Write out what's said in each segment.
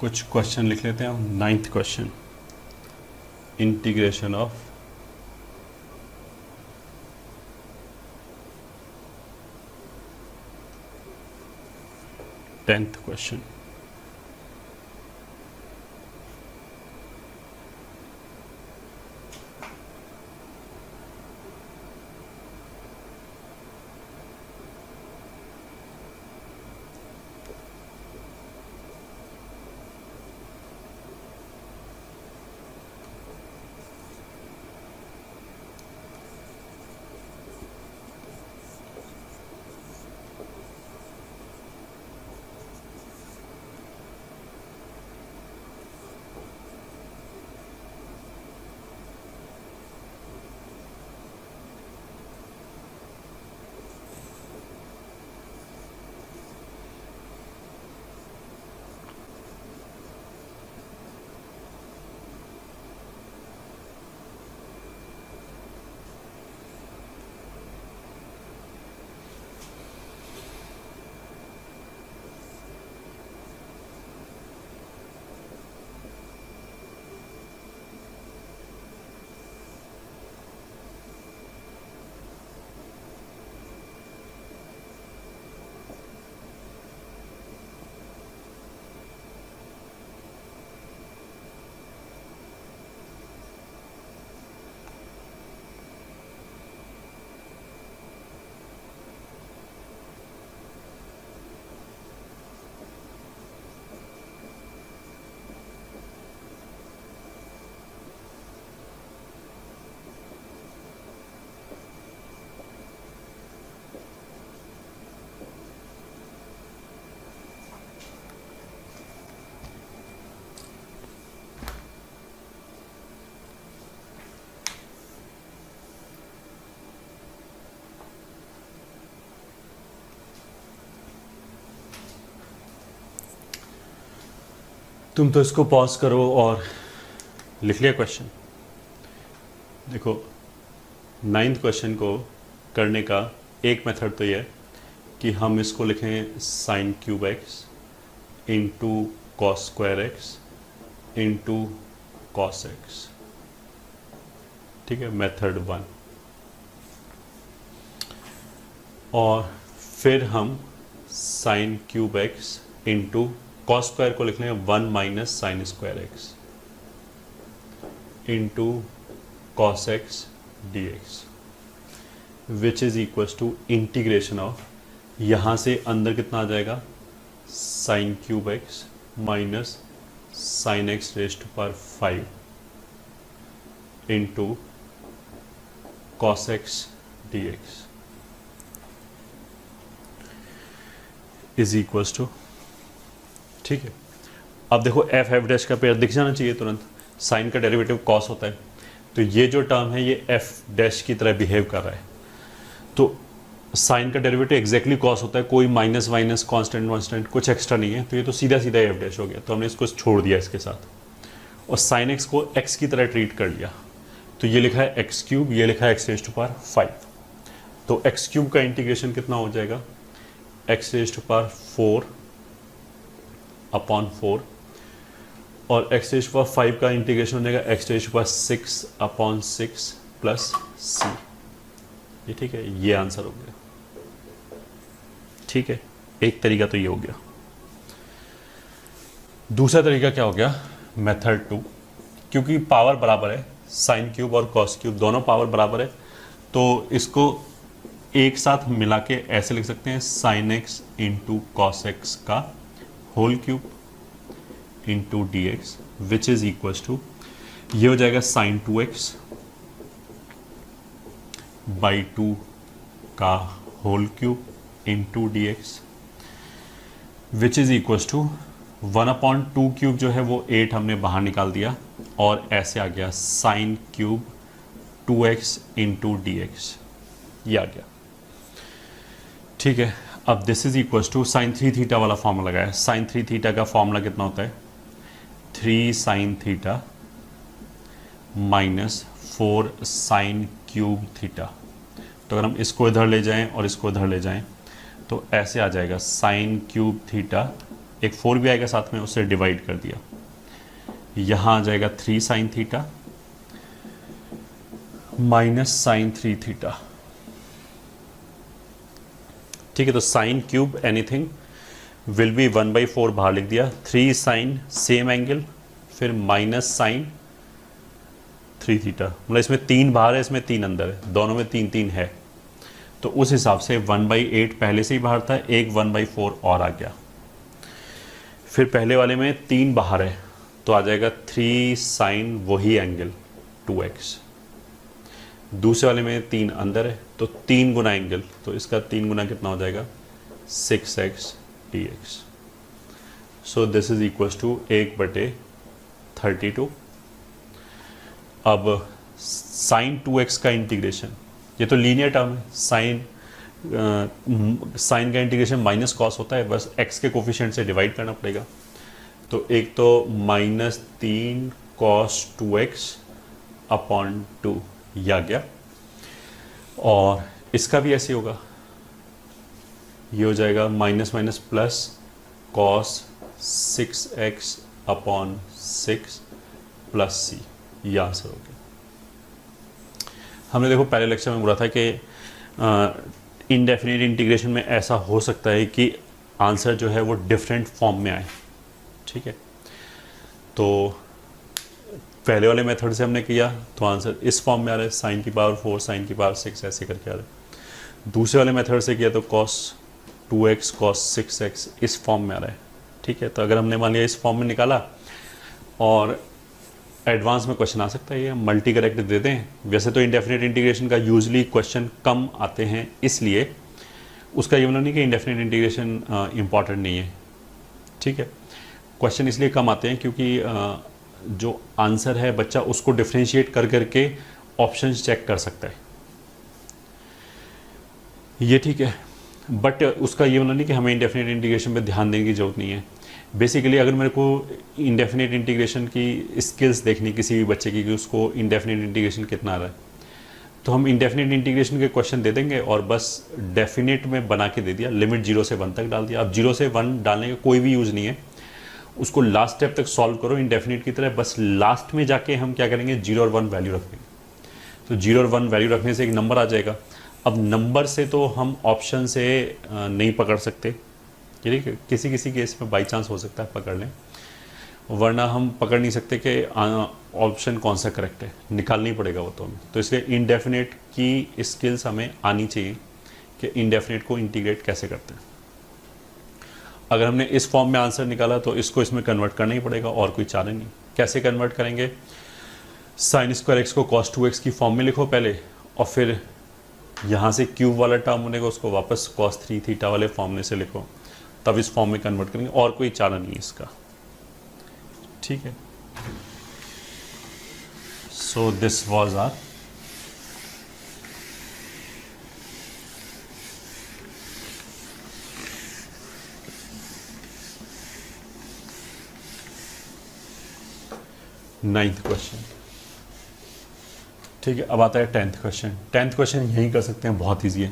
कुछ क्वेश्चन लिख लेते हैं। Ninth question, integration of tenth question. तुम तो इसको पॉज करो और लिख लिया क्वेश्चन। देखो, नाइन्थ क्वेश्चन को करने का एक मेथड तो ये है कि हम इसको लिखें sine cube x into cos square x into cos x. ठीक है, मेथड 1। और फिर हम sine cube x into cos square को लिख लें 1 minus sine square x into cos x d x, which is equal to integration of, यहां से अंदर कितना आ जाएगा, sine cube x minus sine x raise to power 5 into cos x d x is equal to. ठीक है, अब देखो एफ एफ डैश का पेयर दिख जाना चाहिए तुरंत। साइन का डेरिवेटिव कॉस होता है, तो ये जो टर्म है ये एफ डैश की तरह बिहेव कर रहा है। तो साइन का डेरिवेटिव एग्जैक्टली कॉस होता है, कोई माइनस माइनस कांस्टेंट वांस्टेंट कुछ एक्स्ट्रा नहीं है। तो ये तो सीधा सीधा एफ डैश हो गया, तो हमने इसको छोड़ दिया इसके साथ और साइन एक्स को एक्स की तरह ट्रीट कर लिया। तो ये लिखा है एक्स क्यूब, ये लिखा है एक्स रेज टू पावर 5। तो एक्स क्यूब का इंटीग्रेशन कितना हो जाएगा, x raise to power 4 upon 4, और एक्स रेज टू पावर 5 का इंटीग्रेशन हो जाएगा x raise to power 6 upon 6 plus सी। ये ठीक है, ये आंसर हो गया। ठीक है, एक तरीका तो ये हो गया। दूसरा तरीका क्या हो गया, मेथड 2। क्योंकि पावर बराबर है, साइन क्यूब और कॉस क्यूब दोनों पावर बराबर है, तो इसको एक साथ मिला के ऐसे लिख सकते हैं, sine X into cos X का whole cube into D x, which is equal to, ये हो जाएगा साइन 2x बाई 2 का whole cube into D x, which is equal to 1/2 cube जो है वो 8 हमने बाहर निकाल दिया और ऐसे आ गया sine cube 2x into D x, ये आ गया। ठीक है, अब this is equal to sine 3 theta वाला फॉर्मूला लगाया। साइन 3 थीटा का फॉर्मूला कितना होता है, 3 sine theta minus 4 sine cube theta. तो अगर हम इसको इधर ले जाएं और इसको इधर ले जाएं तो ऐसे आ जाएगा साइन क्यूब थीटा एक 4 भी आएगा साथ में, उससे डिवाइड कर दिया, यहाँ आ जाएगा 3 sine theta minus sine 3 theta. ठीक है, तो sine cube anything will be 1/4 बाहर लिख दिया, 3 साइन सेम एंगल, फिर माइनस साइन 3 थीटा, मतलब इसमें 3 बाहर है, इसमें 3 अंदर है, दोनों में 3 3 है, तो उस हिसाब से 1/8 पहले से ही बाहर था, एक 1/4 और आ गया। फिर पहले वाले में 3 बाहर है, तो आ जाएगा 3 साइन वही एंगल 2x। दूसरे वाले में 3 अंदर है, तो 3 गुना एंगल, तो इसका 3 गुना कितना हो जाएगा 6x dx। So this is equals to 1/32। अब साइन 2x का इंटीग्रेशन, ये तो लीनियर टर्म है, साइन का इंटीग्रेशन माइनस कॉस होता है, बस x के कोफिशिएंट से डिवाइड करना पड़ेगा। तो एक तो -3 cos 2x अपॉन 2 ये आ गया, और इसका भी ऐसे होगा, ये हो जाएगा minus minus plus cos 6x upon 6 plus c, ये आंसर हो गया। हमने देखो पहले लेक्चर में बोला था कि इनडेफिनिट इंटीग्रेशन में ऐसा हो सकता है कि आंसर जो है वो डिफरेंट फॉर्म में आए। ठीक है, तो पहले वाले मेथड से हमने किया तो आंसर इस फॉर्म में आ रहा है, साइन की पावर 4 साइन की पावर 6 ऐसे करके आ रहा है। दूसरे वाले मेथड से किया तो cos 2x cos 6x इस फॉर्म में आ रहा है। ठीक है, तो अगर हमने मान लिया इस फॉर्म में निकाला, और एडवांस में क्वेश्चन आ सकता है ये मल्टी करेक्ट दे दें। वैसे तो इंडेफिनिट इंटीग्रेशन का यूजली क्वेश्चन कम आते हैं, इसलिए उसका ये मतलब नहीं कि इंडेफिनिट इंटीग्रेशन इम्पॉर्टेंट नहीं है। ठीक है, क्वेश्चन इसलिए कम आते हैं क्योंकि जो आंसर है बच्चा उसको डिफ्रेंशिएट कर करके ऑप्शंस चेक कर सकता है, ये ठीक है। बट उसका ये मतलब नहीं कि हमें इंडेफिनिट इंटीग्रेशन पे ध्यान देने की जरूरत नहीं है। बेसिकली अगर मेरे को इंडेफिनिट इंटीग्रेशन की स्किल्स देखनी किसी भी बच्चे की कि उसको इंडेफिनिट इंटीग्रेशन कितना आ रहा है, तो हम इंडेफिनिट इंटीग्रेशन के क्वेश्चन दे देंगे और बस डेफिनेट में बना के दे दिया, लिमिट 0 से 1 तक डाल दिया। अब 0 से 1 डालने का कोई भी यूज़ नहीं है, उसको लास्ट स्टेप तक सॉल्व करो इंडेफिनिट की तरह, बस लास्ट में जाके हम क्या करेंगे 0 और 1 वैल्यू रखेंगे। तो 0 और 1 वैल्यू रखने से एक नंबर आ जाएगा। अब नंबर से तो हम ऑप्शन से नहीं पकड़ सकते, ठीक है, किसी किसी केस में बाई चांस हो सकता है पकड़ लें, वरना हम पकड़ नहीं सकते कि ऑप्शन कौन सा करेक्ट है, निकालना ही पड़ेगा वो तो हमें। तो इसलिए इनडेफिनेट की स्किल्स हमें आनी चाहिए कि इनडेफिनेट को इंटीग्रेट कैसे करते हैं। अगर हमने इस फॉर्म में आंसर निकाला तो इसको इसमें कन्वर्ट करना ही पड़ेगा, और कोई चारा नहीं। कैसे कन्वर्ट करेंगे, साइन स्क्वायर एक्स को cos 2x की फॉर्म में लिखो पहले, और फिर यहाँ से क्यूब वाला टर्म बनेगा उसको वापस cos 3 थीटा वाले फॉर्म में से लिखो, तब इस फॉर्म में कन्वर्ट करेंगे, और कोई चारा नहीं है इसका। ठीक है, so this was our ninth question. ठीक है, अब आता है 10th क्वेश्चन। 10th क्वेश्चन यही कर सकते हैं, बहुत ईजी है।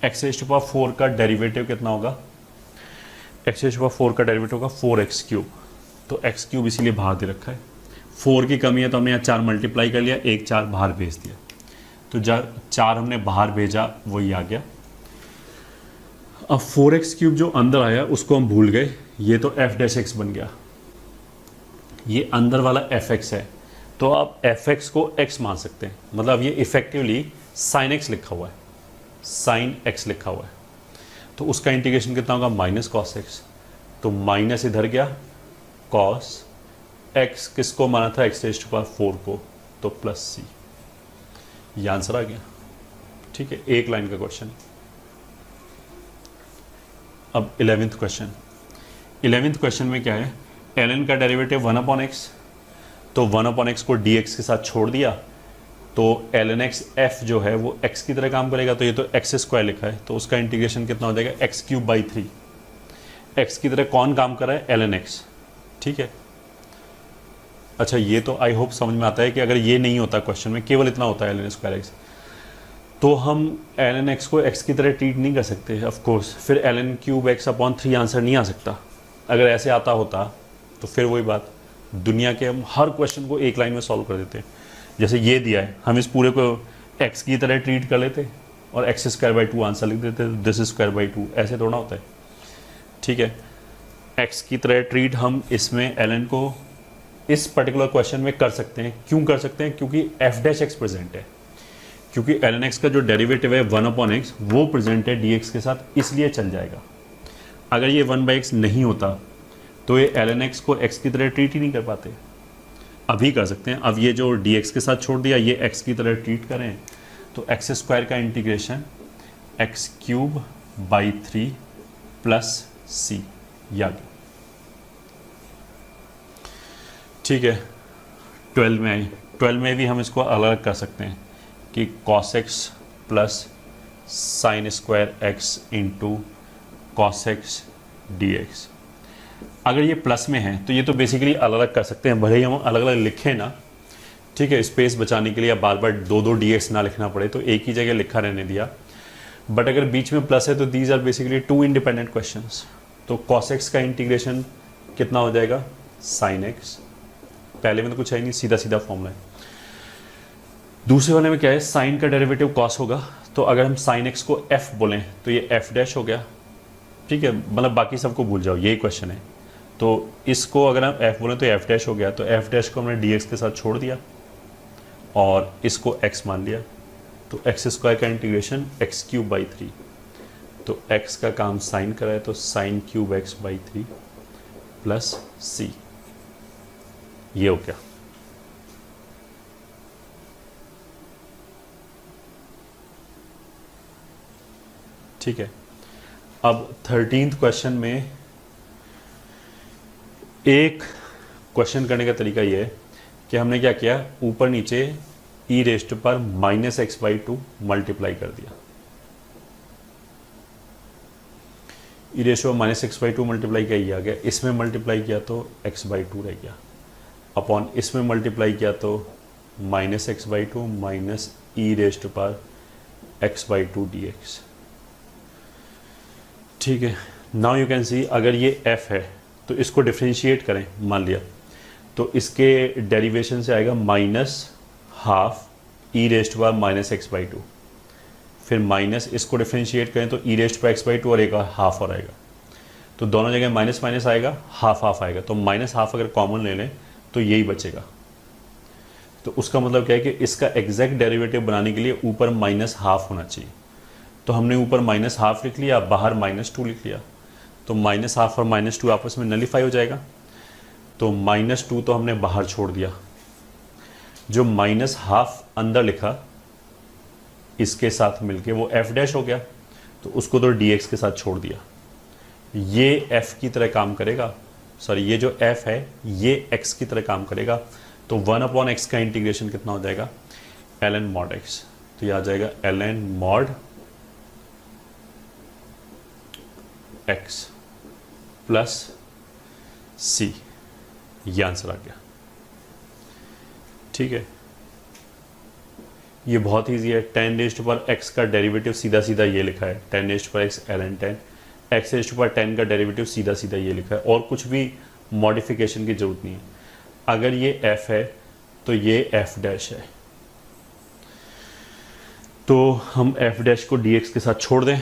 x⁴ का डेरिवेटिव कितना होगा, x⁴ का डेरिवेटिव होगा 4x³। तो x³ इसीलिए बाहर दे रखा है, 4 की कमी है तो हमने यहाँ 4 मल्टीप्लाई कर लिया, 1 4 बाहर भेज दिया, तो जब 4 हमने बाहर भेजा वही आ गया। अब 4x³ जो अंदर आया उसको हम भूल गए, ये तो f' बन गया, ये अंदर वाला fx है, तो आप fx को x मान सकते हैं, मतलब ये इफेक्टिवली sin x लिखा हुआ है, sin x लिखा हुआ है। तो उसका इंटीग्रेशन कितना होगा, माइनस cos x, तो माइनस इधर गया, cos x किसको माना था, x⁴ को, तो प्लस c, ये आंसर आ गया। ठीक है, एक लाइन का क्वेश्चन। अब 11th क्वेश्चन। 11th क्वेश्चन में क्या है, ln का डेरिवेटिव 1/x, तो 1/x को dx के साथ छोड़ दिया, तो ln x f जो है वो x की तरह काम करेगा, तो ये तो x² लिखा है, तो उसका इंटीग्रेशन कितना हो जाएगा, x³/3। x की तरह कौन काम कर रहा है, ln x। ठीक है, अच्छा ये तो आई होप समझ में आता है कि अगर ये नहीं होता क्वेश्चन में, केवल इतना होता है ln² x, तो हम ln x को x की तरह ट्रीट नहीं कर सकते ऑफ कोर्स, फिर ln³ x/3 आंसर नहीं आ सकता। अगर ऐसे आता होता तो फिर वही बात, दुनिया के हम हर क्वेश्चन को एक लाइन में सॉल्व कर देते। जैसे ये दिया है, हम इस पूरे को एक्स की तरह ट्रीट कर लेते और एक्स स्क्वायर बाई 2 आंसर लिख देते, दिस स्क्वायर बाई 2, ऐसे थोड़ा होता है। ठीक है, एक्स की तरह ट्रीट हम इसमें ln को इस पर्टिकुलर क्वेश्चन में कर सकते हैं। क्यों कर सकते हैं? क्योंकि एफ डैश एक्स प्रेजेंट है, क्योंकि ln x का जो डेरिवेटिव है 1/x वो प्रेजेंट है dx के साथ, इसलिए चल जाएगा। अगर ये 1/x नहीं होता तो ये ln x को x की तरह ट्रीट ही नहीं कर पाते। अभी कर सकते हैं। अब ये जो dx के साथ छोड़ दिया, ये x की तरह ट्रीट करें तो एक्स स्क्वायर का इंटीग्रेशन x³ प्लस c, या ठीक है। 12 में आई, 12 में भी हम इसको अलग कर सकते हैं कि cos x plus sign square x into cos x d x. अगर ये प्लस में है तो ये तो बेसिकली अलग अलग कर सकते हैं, भले ही हम अलग अलग लिखें ना, ठीक है, स्पेस बचाने के लिए, बार बार दो डी एक्स ना लिखना पड़े तो एक ही जगह लिखा रहने दिया। बट अगर बीच में प्लस है तो these are basically two independent questions. तो cos x का इंटीग्रेशन कितना हो जाएगा? sin x। पहले में तो कुछ है नहीं, सीधा सीधा फॉर्मूला है। दूसरे वाले में क्या है? साइन का डेरिवेटिव cos होगा, तो अगर हम sin x को f बोलें तो ये f डैश हो गया। ठीक है, मतलब बाकी सबको भूल जाओ, यही क्वेश्चन है। तो इसको अगर हम f बोलें तो f डैश हो गया, तो f डैश को हमने dx के साथ छोड़ दिया और इसको x मान लिया, तो एक्स स्क्वायर का इंटीग्रेशन x³/3। तो x का काम साइन करा है तो sin³ x/3 प्लस c, ये हो गया। ठीक है, अब 13th क्वेश्चन में एक क्वेश्चन करने का तरीका ये है कि हमने क्या किया, ऊपर नीचे e रेस्ट पर -x/2 मल्टीप्लाई कर दिया। e रेस्ट पर -x/2 मल्टीप्लाई किया, ये आ गया। इसमें मल्टीप्लाई किया तो x/2 रह गया, अपॉन इसमें मल्टीप्लाई किया तो -x/2 माइनस e रेस्ट पर x/2 dx। ठीक है, नाउ यू कैन सी, अगर ये f है तो इसको डिफ्रेंशिएट करें, मान लिया, तो इसके डेरिवेशन से आएगा -12 e रेस्ट पर -x/2, फिर माइनस इसको डिफ्रेंशिएट करें तो e रेस्ट पर x/2 और एक हाफ और आएगा, तो दोनों जगह माइनस माइनस आएगा, हाफ हाफ आएगा, तो -12 अगर कॉमन ले लें तो यही बचेगा। तो उसका मतलब क्या है कि इसका एग्जैक्ट डेरिवेटिव बनाने के लिए ऊपर -12 होना चाहिए। तो हमने ऊपर -12 लिख लिया, बाहर -2 लिख लिया, तो -12 और -2 आपस में नलीफाई हो जाएगा, तो -2 तो हमने बाहर छोड़ दिया, जो -12 अंदर लिखा इसके साथ मिलके वो f डैश हो गया, तो उसको तो dx के साथ छोड़ दिया। ये f की तरह काम करेगा, सॉरी ये जो f है ये x की तरह काम करेगा, तो 1/x का इंटीग्रेशन कितना हो जाएगा? ln mod x, तो ये आ जाएगा ln mod x plus c, ये आंसर आ गया। ठीक है, ये बहुत ईजी है। 10 रेज़्ड पर x का डेरिवेटिव सीधा सीधा ये लिखा है, 10 रेज़्ड पर x ln 10, x रेज़्ड पर 10 का डेरिवेटिव सीधा सीधा ये लिखा है, और कुछ भी मॉडिफिकेशन की जरूरत नहीं है। अगर ये f है तो ये f डैश है, तो हम f डैश को dx के साथ छोड़ दें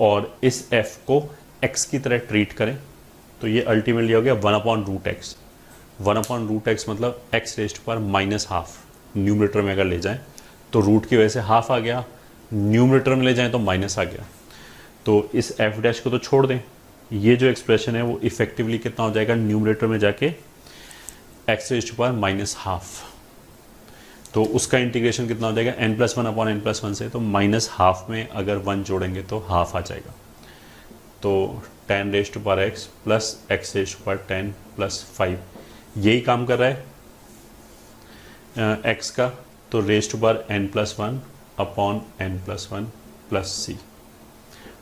और इस f को x की तरह ट्रीट करें, तो ये अल्टीमेटली हो गया 1/√x। 1/√x मतलब x रेज़्ड पर -12, न्यूमरेटर में अगर ले जाएं तो रूट की वजह से हाफ आ गया, न्यूमरेटर में ले जाएं तो माइनस आ गया, तो इस f डैश को तो छोड़ दें। ये जो एक्सप्रेशन है वो इफेक्टिवली कितना हो जाएगा, न्यूमरेटर में जाके x रेज़्ड पर -12, तो उसका इंटीग्रेशन कितना हो जाएगा n+1/n+1 से, तो -12 में अगर 1 जोड़ेंगे तो हाफ आ जाएगा, तो 10 रेज़्ड पर x प्लस x रेज़्ड पर 10 प्लस 5, यही काम कर रहा है x का, तो रेज़्ड पर n+1/n+1 प्लस c,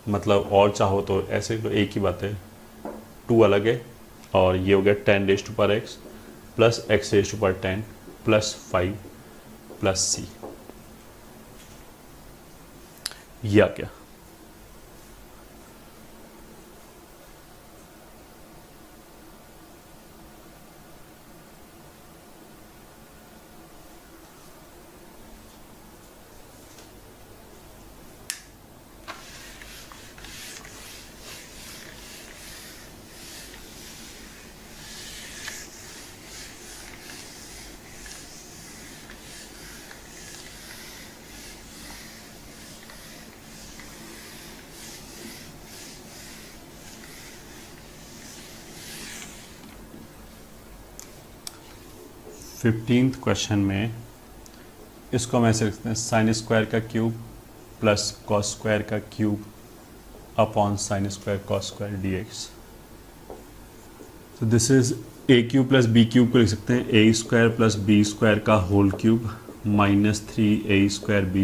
मतलब और चाहो तो ऐसे तो एक ही बात है, 2 अलग है, और ये हो गया 10 रेज़्ड पर x प्लस x रेज़्ड पर 10 प्लस 5 प्लस c, ये आ गया। 15th क्वेश्चन में इसको हम ऐसे लिखते हैं साइन स्क्वायर का क्यूब प्लस कॉस स्क्वायर का cube upon sine square cos square dx। तो this is a cube plus b cube को लिख सकते हैं a square plus b square का whole cube -3a² b²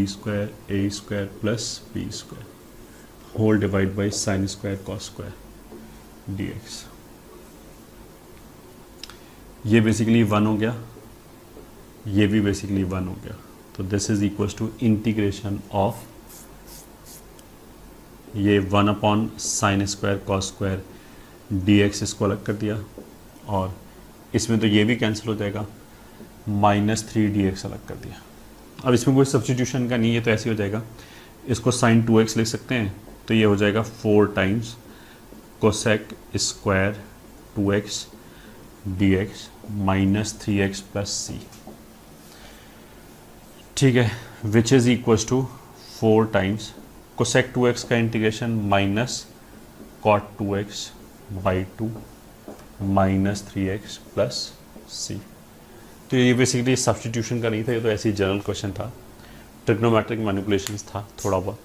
a² plus b square whole divide by sine square cos square dx। ये basically 1 हो गया, ये भी बेसिकली 1 हो गया। तो this is equals to integration of ये 1 upon sine square cos square dx, इसको अलग कर दिया और इसमें तो ये भी कैंसिल हो जाएगा, -3dx अलग कर दिया। अब इसमें कोई सब्स्टिट्यूशन का नहीं है, तो ऐसे हो जाएगा। इसको साइन 2x लिख सकते हैं, तो ये हो जाएगा 4 times cosec square 2x dx -3x plus c। ठीक है, which is equals to 4 times cosec 2x का integration minus cot 2x by 2 -3x plus c। तो ये बेसिकली सब्स्टिट्यूशन का नहीं था, ये तो ऐसे ही जनरल क्वेश्चन था, ट्रिग्नोमेट्रिक मैनिपुलेशंस था थोड़ा बहुत।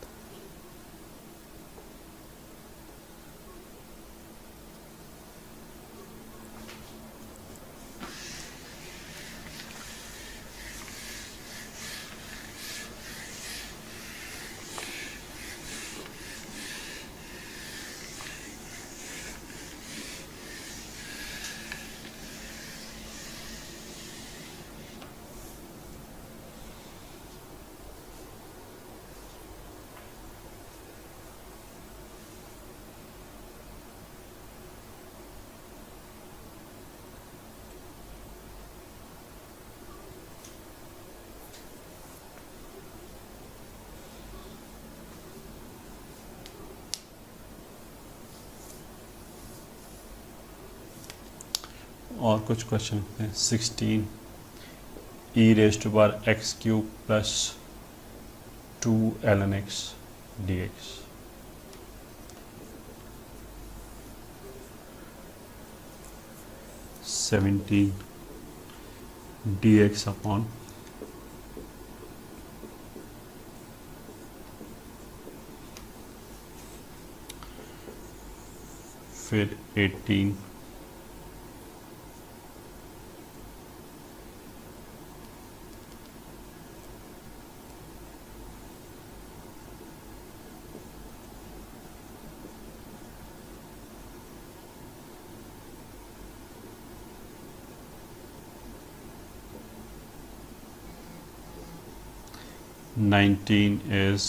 और कुछ क्वेश्चन हैं। 16 e⁻x³ plus 2ln x dx। dx upon फिर 18 19 is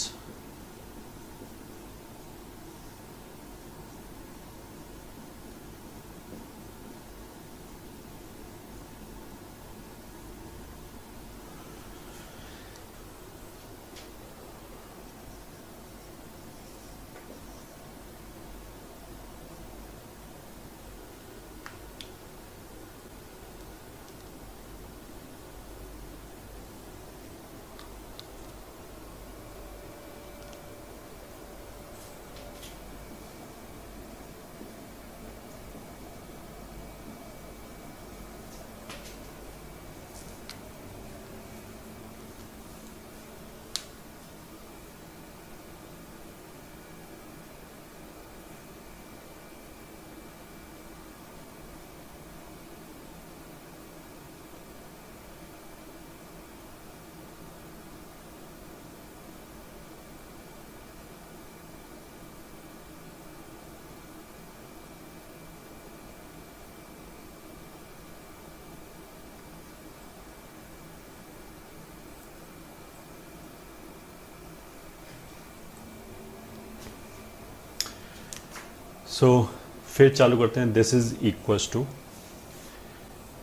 फिर चालू करते हैं। दिस इज इक्वल्स टू,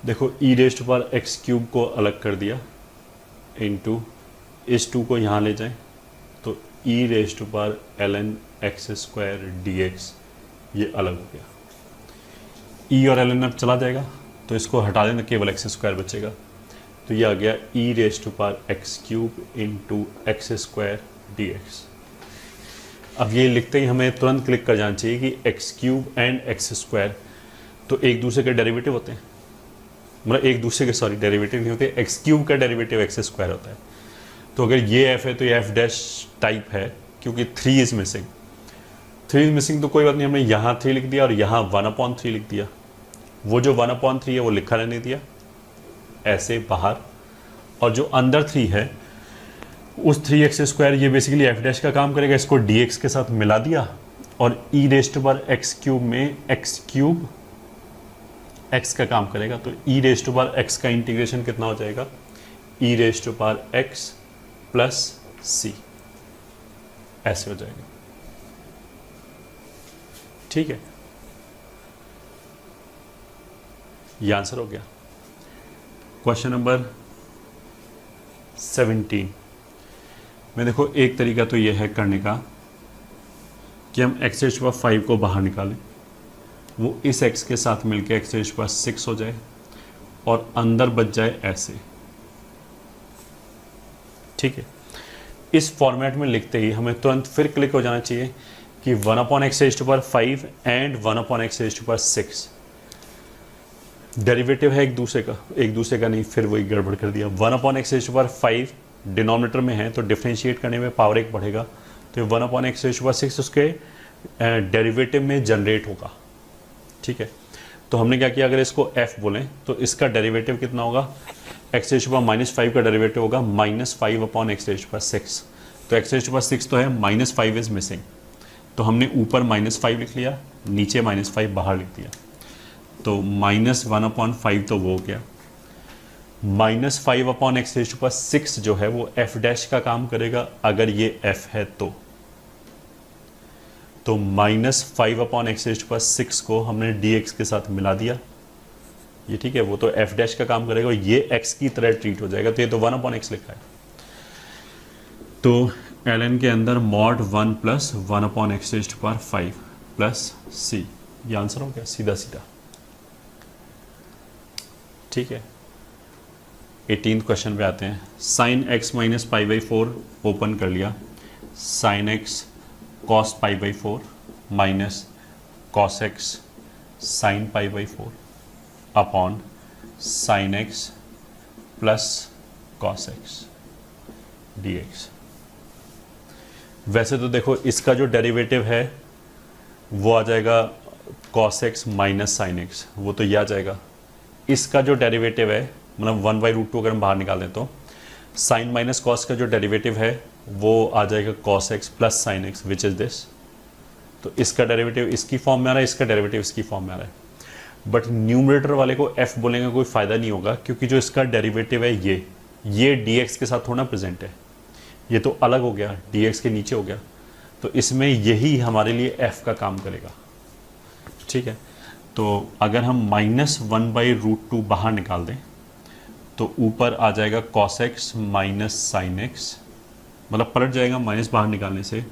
देखो e⁻x³ को अलग कर दिया इनटू इस 2 को यहाँ ले जाएं तो e⁻ln x² dx ये अलग हो गया। e और ln अब चला जाएगा तो इसको हटा देना, केवल x² बचेगा। तो ये आ गया e⁻x³ इंटू x² dx। अब ये लिखते ही हमें तुरंत क्लिक कर जाना चाहिए कि x³ एंड x² तो एक दूसरे के डेरिवेटिव होते हैं। मतलब एक दूसरे के सॉरी डेरिवेटिव नहीं होते, एक्स क्यूब का डेरिवेटिव एक्स स्क्वायर होता है। तो अगर ये एफ है तो ये एफ डैश टाइप है, क्योंकि 3 इज मिसिंग। 3 इज मिसिंग तो कोई बात नहीं, हमने यहाँ 3 लिख दिया और यहाँ 1/3 लिख दिया। वो जो 1/3 है वो लिखा रहने दिया ऐसे बाहर, और जो अंदर 3 है उस 3x², ये बेसिकली एफ डैश का काम करेगा, इसको dx के साथ मिला दिया और e raise to power x³ में x³ x का काम करेगा। तो e raise to power x का इंटीग्रेशन कितना हो जाएगा, e raise to power x plus c, ऐसे हो जाएगा। ठीक है, ये आंसर हो गया। क्वेश्चन नंबर 17 में देखो, एक तरीका तो ये है करने का कि हम x⁵5 को बाहर निकालें, वो इस x के साथ मिलके x⁵6 हो जाए और अंदर बच जाए ऐसे। ठीक है, इस फॉर्मेट में लिखते ही हमें तुरंत फिर क्लिक हो जाना चाहिए कि 1/x⁵5 एंड 1/x⁵6 डेरिवेटिव है एक दूसरे का नहीं, फिर वही गड़बड़ कर दिया। 1/x⁵5 डिनोमिनेटर में है तो डिफरेंशिएट करने में पावर 1 बढ़ेगा, तो 1/x⁵6 उसके डेरिवेटिव में जनरेट होगा। ठीक है, तो हमने क्या किया, अगर इसको f बोलें तो इसका डेरिवेटिव कितना होगा, x⁻⁻5 का डेरिवेटिव होगा -5/x⁵6। तो x⁻6 तो है, -5 इज मिसिंग, तो हमने ऊपर -5 लिख लिया, नीचे -5 बाहर लिख दिया। तो -1/5 तो वो हो गया, -5/x⁵6 जो है वो f डैश का काम करेगा अगर ये f है तो -5/x⁵6 को हमने dx के साथ मिला दिया, ये ठीक है, वो तो f डैश का काम करेगा, ये x की तरह ट्रीट हो जाएगा। तो ये तो 1/x लिखा है, तो ln के अंदर mod 1 + 1/x⁵5 प्लस c, ये आंसर हो गया सीधा सीधा। ठीक है, 18th क्वेश्चन पे आते हैं। sin x - π/4 ओपन कर लिया, sin x cos π/4 minus cos x sin π/4 upon sin x plus cos x dx। वैसे तो देखो इसका जो डेरिवेटिव है वो आ जाएगा cos x minus sin x, वो तो ये आ जाएगा। इसका जो डेरिवेटिव है मतलब 1/√2 अगर हम बाहर निकाल दें तो sin माइनस cos का जो डेरिवेटिव है वो आ जाएगा cos x plus sin x which is this. तो इसका डेरिवेटिव इसकी फॉर्म में आ रहा है, इसका डेरिवेटिव इसकी फॉर्म में आ रहा है, बट न्यूमरेटर वाले को f बोलेंगे कोई फ़ायदा नहीं होगा, क्योंकि जो इसका डेरिवेटिव है ये dx के साथ थोड़ा प्रेजेंट है, ये तो अलग हो गया, dx के नीचे हो गया, तो इसमें यही हमारे लिए f का काम करेगा। ठीक है, तो अगर हम -1/√2 बाहर निकाल दें तो ऊपर आ जाएगा cos x minus sin x, मतलब पलट जाएगा माइनस बाहर निकालने से,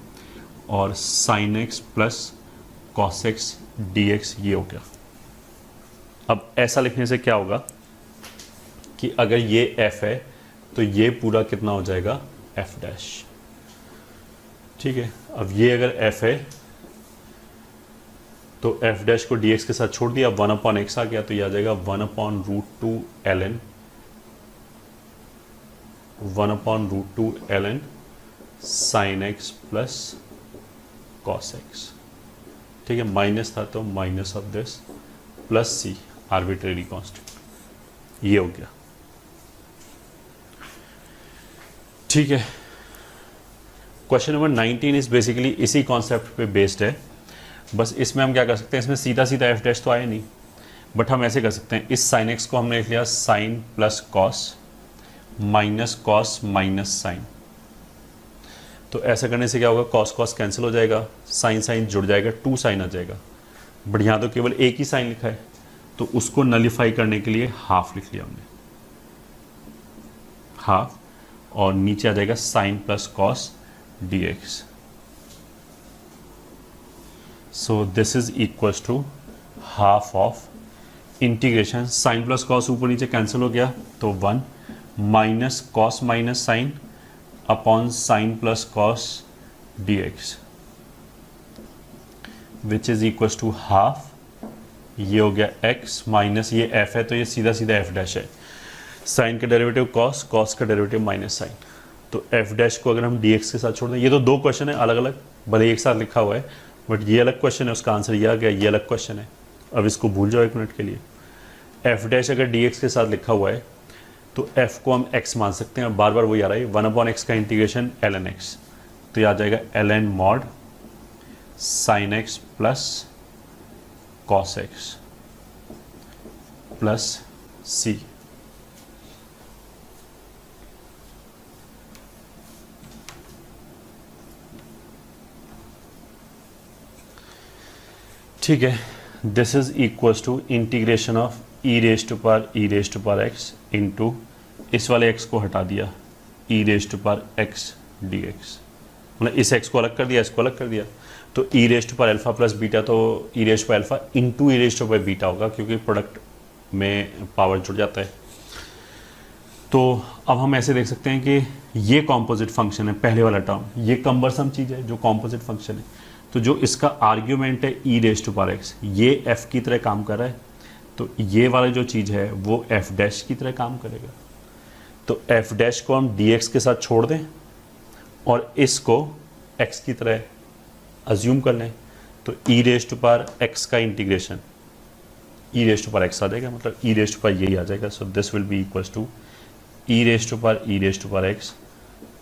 और sin x plus cos x dx, ये हो गया। अब ऐसा लिखने से क्या होगा कि अगर ये f है तो ये पूरा कितना हो जाएगा f डैश। ठीक है, अब ये अगर f है तो f डैश को dx के साथ छोड़ दिया, 1/x आ गया, तो ये आ जाएगा 1/√2 ln 1/√2 ln sin x plus cos x। ठीक है, माइनस था तो minus of this plus c arbitrary constant, ये हो गया। ठीक है, क्वेश्चन नंबर 19 इज बेसिकली इसी कॉन्सेप्ट पे बेस्ड है, बस इसमें हम क्या कर सकते हैं, इसमें सीधा सीधा f डैश तो आया नहीं, बट हम ऐसे कर सकते हैं, इस sin x को हमने लिख लिया sin plus cos minus cos minus sin। तो ऐसा करने से क्या होगा, cos cos कैंसिल हो जाएगा, sin sin जुड़ जाएगा, 2 sin आ जाएगा, बट यहाँ तो केवल एक ही साइन लिखा है, तो उसको नलीफाई करने के लिए हाफ लिख लिया हमने, हाफ, और नीचे आ जाएगा sin plus cos dx। So this is equals to half of integration, sine plus cos ऊपर नीचे कैंसिल हो गया तो 1 minus cos minus sine upon sine plus cos dx which is equals to half ये हो गया x माइनस ये f है तो ये सीधा सीधा f डैश है, साइन का डेरिवेटिव cos, cos का डेरिवेटिव माइनस साइन। तो f डैश को अगर हम dx के साथ छोड़ दें, ये तो दो क्वेश्चन है अलग अलग, भले एक साथ लिखा हुआ है बट ये अलग क्वेश्चन है, उसका आंसर ये आ गया, ये अलग क्वेश्चन है। अब इसको भूल जाओ एक मिनट के लिए। f डैश अगर dx के साथ लिखा हुआ है तो f को हम x मान सकते हैं, और बार बार वही आ रहा है 1/x का इंटीग्रेशन ln x, तो ये आ जाएगा ln mod sine x plus कॉस x प्लस c। ठीक है, this is equals to integration of e raise to power x into इस वाले x को हटा दिया e raise to power x dx, मतलब इस x को अलग कर दिया, इसको अलग कर दिया, तो e raise to power alpha plus beta, तो e raise to power alpha into e raise to power beta होगा क्योंकि प्रोडक्ट में पावर जुड़ जाता है। तो अब हम ऐसे देख सकते हैं कि ये कॉम्पोजिट फंक्शन है, पहले वाला टर्म, ये कम्बरसम चीज़ है जो कॉम्पोजिट फंक्शन है, तो जो इसका आर्ग्यूमेंट है e raise to power x, ये f की तरह काम कर रहा है, तो ये वाला जो चीज़ है वो f डैश की तरह काम करेगा। तो f डैश को हम dx के साथ छोड़ दें और इसको x की तरह अज्यूम कर लें, तो e raise to power x का integration e raise to power x आ जाएगा, मतलब e रेज टू पावर यही आ जाएगा। So this will be equals to e raise to power x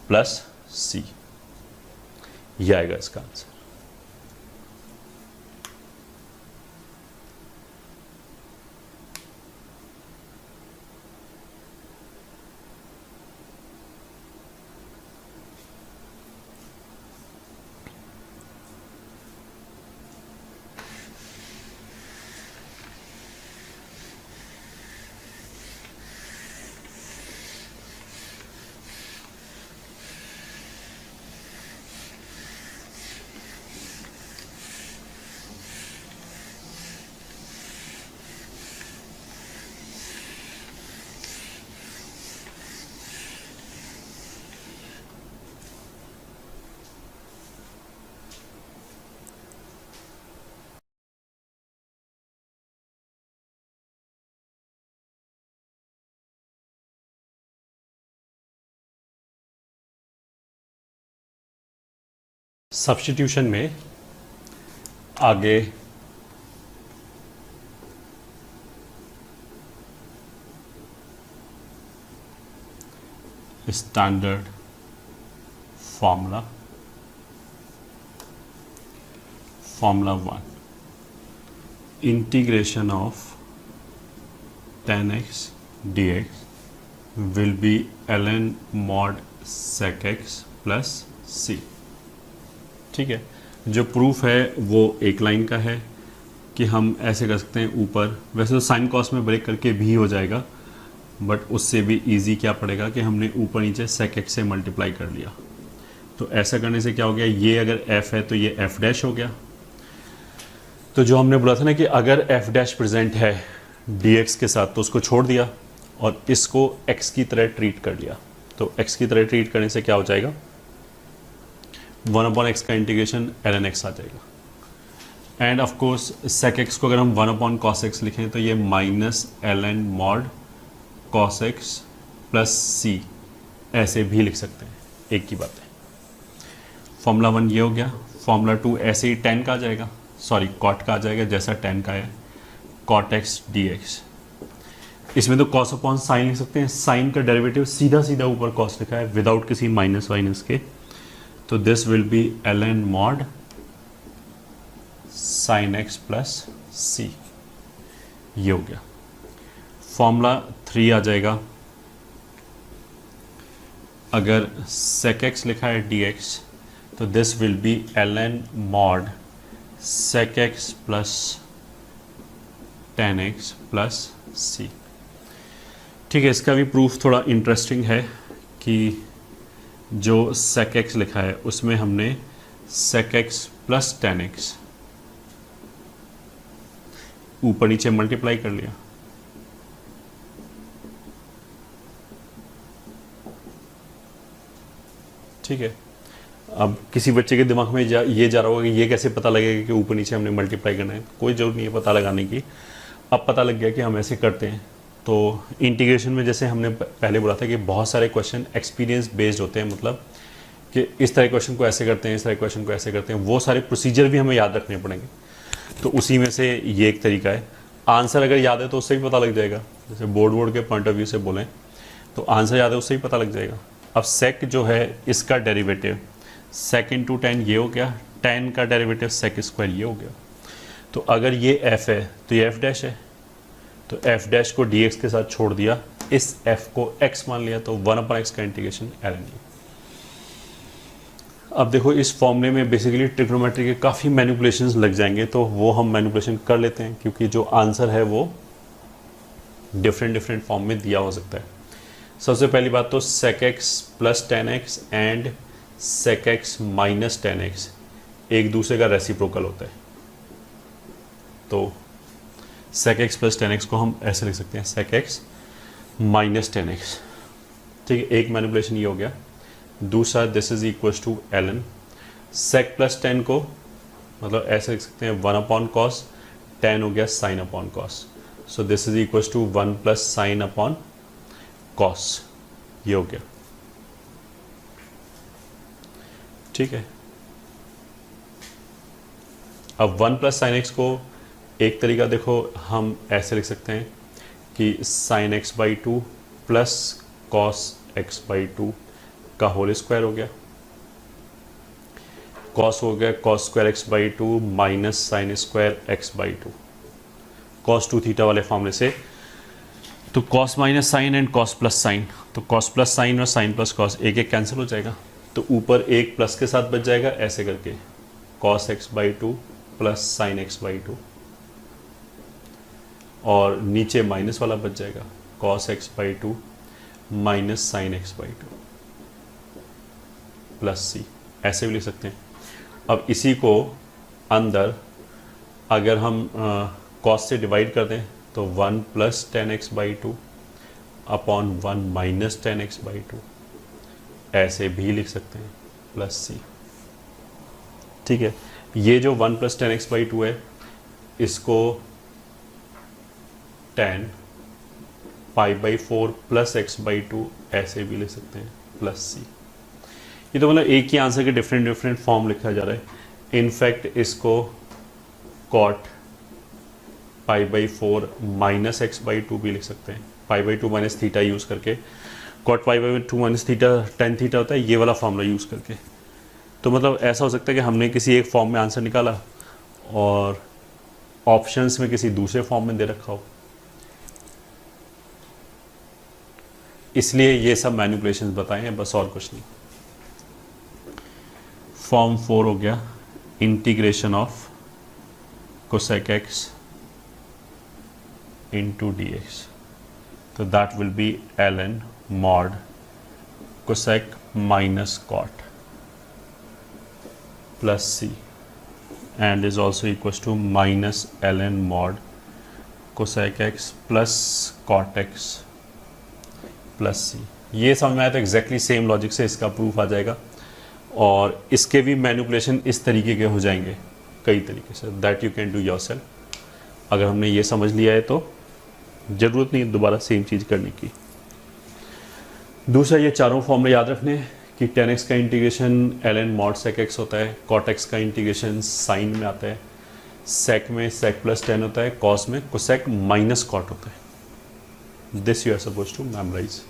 plus c, ये आएगा इसका आंसर। सब्स्टिट्यूशन में आगे standard formula 1, integration of tan x dx will be ln mod sec x plus c। ठीक है, जो प्रूफ है वो एक लाइन का है कि हम ऐसे कर सकते हैं ऊपर, वैसे तो साइन कॉस में ब्रेक करके भी हो जाएगा बट उससे भी इजी क्या पड़ेगा कि हमने ऊपर नीचे sec x से मल्टीप्लाई कर लिया, तो ऐसा करने से क्या हो गया, ये अगर f है तो ये f डैश हो गया। तो जो हमने बोला था ना कि अगर f डैश प्रेजेंट है dx के साथ तो उसको छोड़ दिया और इसको x की तरह ट्रीट कर लिया, तो x की तरह ट्रीट करने से क्या हो जाएगा, 1/x का इंटीग्रेशन ln x आ जाएगा। End of course sec x को अगर हम 1/cos x लिखें तो ये minus ln mod cos x plus c, ऐसे भी लिख सकते हैं, एक ही बात है। फॉर्मूला 1 ये हो गया। फॉर्मूला 2 ऐसे ही tan का आ जाएगा, सॉरी cot का आ जाएगा, जैसा tan का है cot x dx। इसमें तो cos अपॉन साइन लिख सकते हैं, साइन का डेरिवेटिव सीधा सीधा ऊपर cos लिखा है विदाउट किसी माइनस वाइनस के, तो this will be ln mod sin x plus c, ये हो गया। फॉर्मूला 3 आ जाएगा, अगर sec x लिखा है dx तो this will be ln mod sec x plus tan x plus c। ठीक है, इसका भी प्रूफ थोड़ा इंटरेस्टिंग है कि जो sec x लिखा है उसमें हमने sec x plus tan x ऊपर नीचे मल्टीप्लाई कर लिया। ठीक है, अब किसी बच्चे के दिमाग में ये जा रहा होगा कि ये कैसे पता लगेगा कि ऊपर नीचे हमने मल्टीप्लाई करना है। कोई ज़रूरत नहीं है पता लगाने की, अब पता लग गया कि हम ऐसे करते हैं। तो इंटीग्रेशन में जैसे हमने पहले बोला था कि बहुत सारे क्वेश्चन एक्सपीरियंस बेस्ड होते हैं, मतलब कि इस तरह क्वेश्चन को ऐसे करते हैं, इस तरह क्वेश्चन को ऐसे करते हैं, वो सारे प्रोसीजर भी हमें याद रखने पड़ेंगे। तो उसी में से ये एक तरीका है। आंसर अगर याद है तो उससे भी पता लग जाएगा, जैसे बोर्ड के पॉइंट ऑफ व्यू से बोलें तो आंसर याद है उससे ही पता लग जाएगा। अब सेक जो है इसका डेरिवेटिव सेक इंटू 10 ये हो गया, 10 का डेरिवेटिव सेक स्क्वायर ये हो गया। तो अगर ये एफ है तो ये एफ डैश है, तो एफ डैश को डी एक्स के साथ छोड़ दिया, इस एफ को एक्स मान लिया, तो 1/x का इंटीग्रेशन ln। अब देखो इस फॉर्मूले में बेसिकली ट्रिग्नोमेट्री के काफ़ी मैनिपुलेशंस लग जाएंगे, तो वो हम मैनिपुलेशन कर लेते हैं क्योंकि जो आंसर है वो डिफरेंट फॉर्म में दिया हो सकता है। सबसे पहली बात तो sec x plus 10x and sec x minus 10x एक दूसरे का रेसिप्रोकल होता है। तो sec x प्लस 10x को हम ऐसे लिख सकते हैं sec x माइनस 10x। ठीक है, एक मैनिपुलेशन ये हो गया। दूसरा this is equal to ln sec plus 10 को मतलब ऐसे लिख सकते हैं 1/cos, 10 हो गया sin upon cos। So this is equal to 1 plus sine upon cos, ये हो गया। ठीक है, अब 1 प्लस साइन एक्स को एक तरीका देखो हम ऐसे लिख सकते हैं कि sine x by 2 plus cos x by 2 का होल स्क्वायर हो गया, कॉस हो गया cos square x by 2 minus sine square x by 2 cos 2 theta वाले फॉर्मूले से। तो cos minus sine and cos plus sine, तो कॉस प्लस साइन और साइन प्लस कॉस एक एक कैंसिल हो जाएगा, तो ऊपर एक प्लस के साथ बच जाएगा ऐसे करके cos x by 2 plus sine x by 2, और नीचे माइनस वाला बच जाएगा cos x by 2 minus sine x by 2 plus C, ऐसे भी लिख सकते हैं। अब इसी को अंदर अगर हम कॉस से डिवाइड कर दें तो 1 plus 10x by 2 upon 1 minus 10x by 2 ऐसे भी लिख सकते हैं प्लस सी। ठीक है, ये जो 1 प्लस 10x बाई 2 है इसको 10 पाई बाई 4 प्लस एक्स बाई 2 ऐसे भी लिख सकते हैं प्लस सी। ये तो मतलब एक ही आंसर के डिफरेंट फॉर्म लिखा जा रहा है। इनफैक्ट इसको cot pi by 4 minus X by 2 भी लिख सकते हैं, pi by 2 minus theta use करके। Cot pi by 2 minus theta tan theta होता है, ये वाला फॉर्मूला यूज़ करके। तो मतलब ऐसा हो सकता है कि हमने किसी एक फॉर्म में आंसर निकाला और ऑप्शंस में किसी दूसरे फॉर्म में दे रखा हो, इसलिए ये सब मैनिपुलेशंस बताए हैं, बस और कुछ नहीं। फॉर्म 4 हो गया integration of cosec x into dx, so that will be ln mod cosec minus cot plus c and is also equals to minus ln mod cosec x plus cot x plus c। ये समझ में आया तो exactly same logic से इसका proof आ जाएगा, और इसके भी मैनिपुलेशन इस तरीके के हो जाएंगे कई तरीके से, that you can do yourself. अगर हमने ये समझ लिया है तो ज़रूरत नहीं दोबारा सेम चीज़ करने की। दूसरा, ये चारों फॉर्मूले याद रखने कि 10x का integration ln mod sec x होता है, cot x का इंटीग्रेशन साइन में आता है, sec में sec प्लस 10 होता है, cos में cosec माइनस cot होता है। This you are suppose to memorize.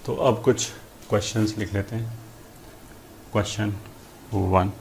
तो अब कुछ क्वेश्चंस लिख लेते हैं। क्वेश्चन 1,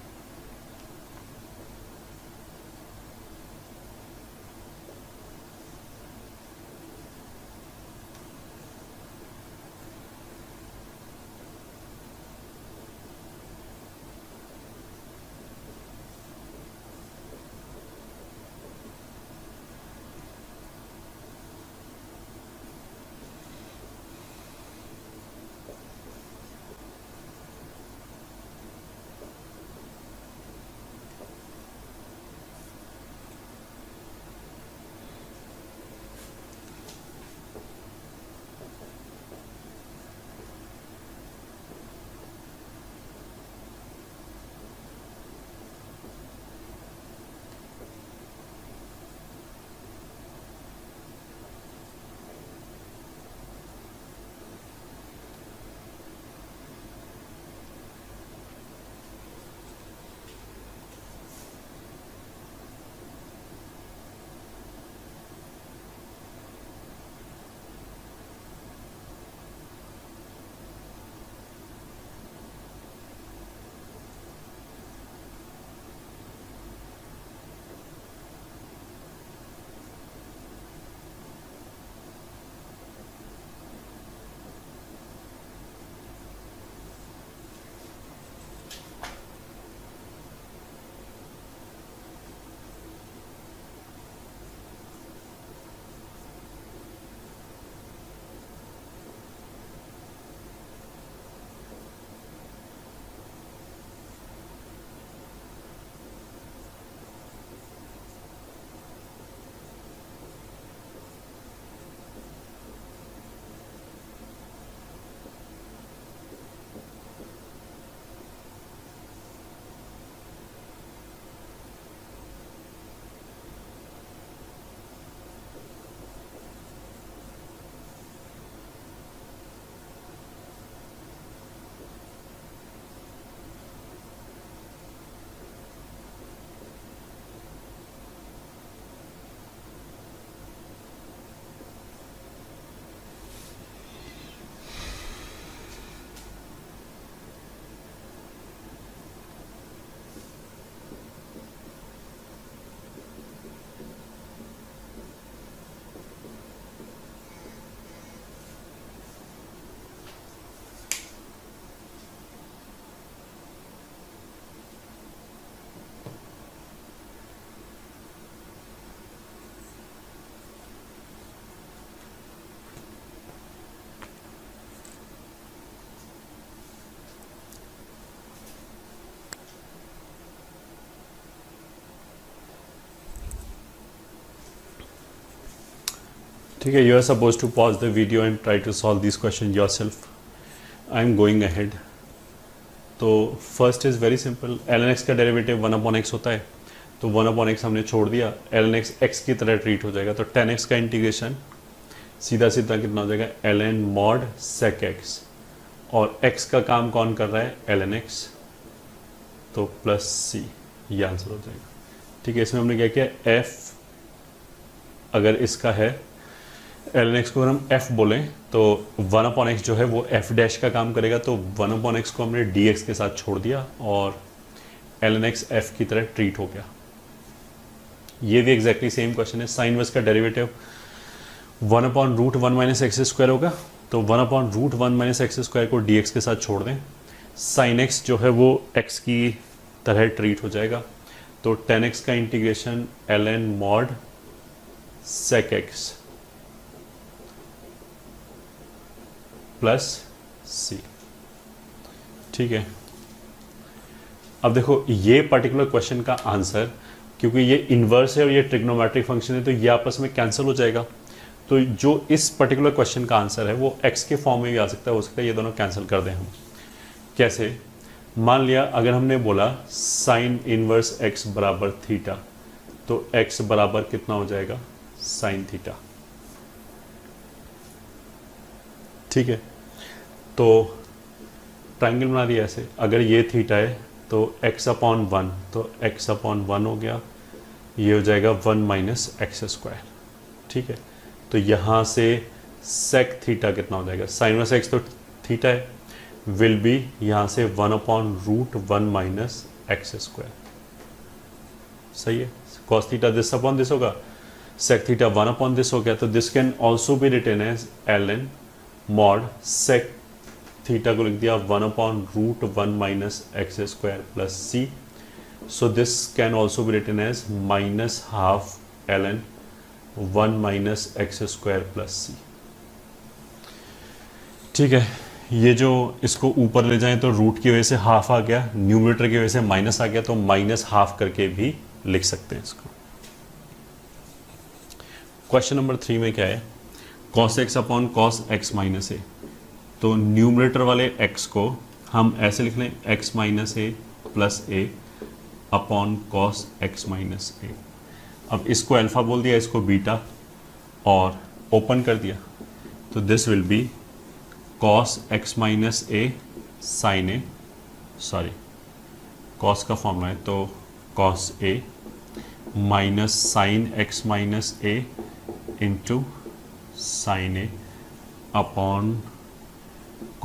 ठीक है। You are suppose to pause the video and try to solve this question yourself. I am going ahead. तो first is very simple, ln x का डेरिवेटिव 1/x होता है, तो 1/x हमने छोड़ दिया, ln x x की तरह ट्रीट हो जाएगा, तो 10x का इंटीग्रेशन सीधा सीधा कितना हो जाएगा, ln mod sec x, और x का काम कौन कर रहा है, ln x, तो प्लस c, ये आंसर हो जाएगा। ठीक है, इसमें हमने क्या किया, f अगर इसका है ln x को अगर हम f बोलें तो 1/x जो है वो f डैश का काम करेगा, तो 1/x को हमने dx के साथ छोड़ दिया और ln x f की तरह ट्रीट हो गया। ये भी एग्जैक्टली सेम क्वेश्चन है। साइन इनवर्स का डेरिवेटिव 1/√1 - x² होगा, तो 1/√1 - x² को dx के साथ छोड़ दें, साइन x जो है वो x की तरह ट्रीट हो जाएगा, तो 10x का integration ln mod sec x plus c। ठीक है, अब देखो ये पर्टिकुलर क्वेश्चन का आंसर, क्योंकि ये इन्वर्स है और ये ट्रिग्नोमेट्रिक फंक्शन है, तो ये आपस में कैंसिल हो जाएगा। तो जो इस पर्टिकुलर क्वेश्चन का आंसर है वो x के फॉर्म में भी आ सकता है, हो सकता है ये दोनों कैंसिल कर दें हम। कैसे, मान लिया अगर हमने बोला साइन इनवर्स x बराबर थीटा, तो x बराबर कितना हो जाएगा, साइन थीटा। ठीक है, तो ट्रायंगल बना दिया ऐसे, अगर ये थीटा है तो x/1, तो x/1 हो गया, ये हो जाएगा 1 - x²। ठीक है, तो यहाँ से सेक थीटा कितना हो जाएगा, साइन इनवर्स x तो थीटा है विल बी यहाँ से 1/√1 माइनस एक्स स्क्वायर। सही है, cos theta this upon this होगा, सेक थीटा 1 दिस हो गया, तो this can also be written as ln mod sec theta को लिख दिया 1/√1 minus X square plus C. So this can also be written as -12 ln 1 minus X square plus C. ठीक है, ये जो इसको ऊपर ले जाएं तो रूट की वजह से हाफ आ गया, न्यूमरेटर की वजह से माइनस आ गया, तो -12 करके भी लिख सकते हैं इसको। क्वेश्चन नंबर 3 में क्या है, cos x अपॉन cos x माइनस ए। तो न्यूमरेटर वाले x को हम ऐसे लिख लें x माइनस ए प्लस ए अपॉन cos x माइनस ए। अब इसको अल्फा बोल दिया, इसको बीटा, और ओपन कर दिया, तो this will be cos x minus a sine a, sorry cos का फॉर्मूला है तो cos a minus sine x minus A into sine a upon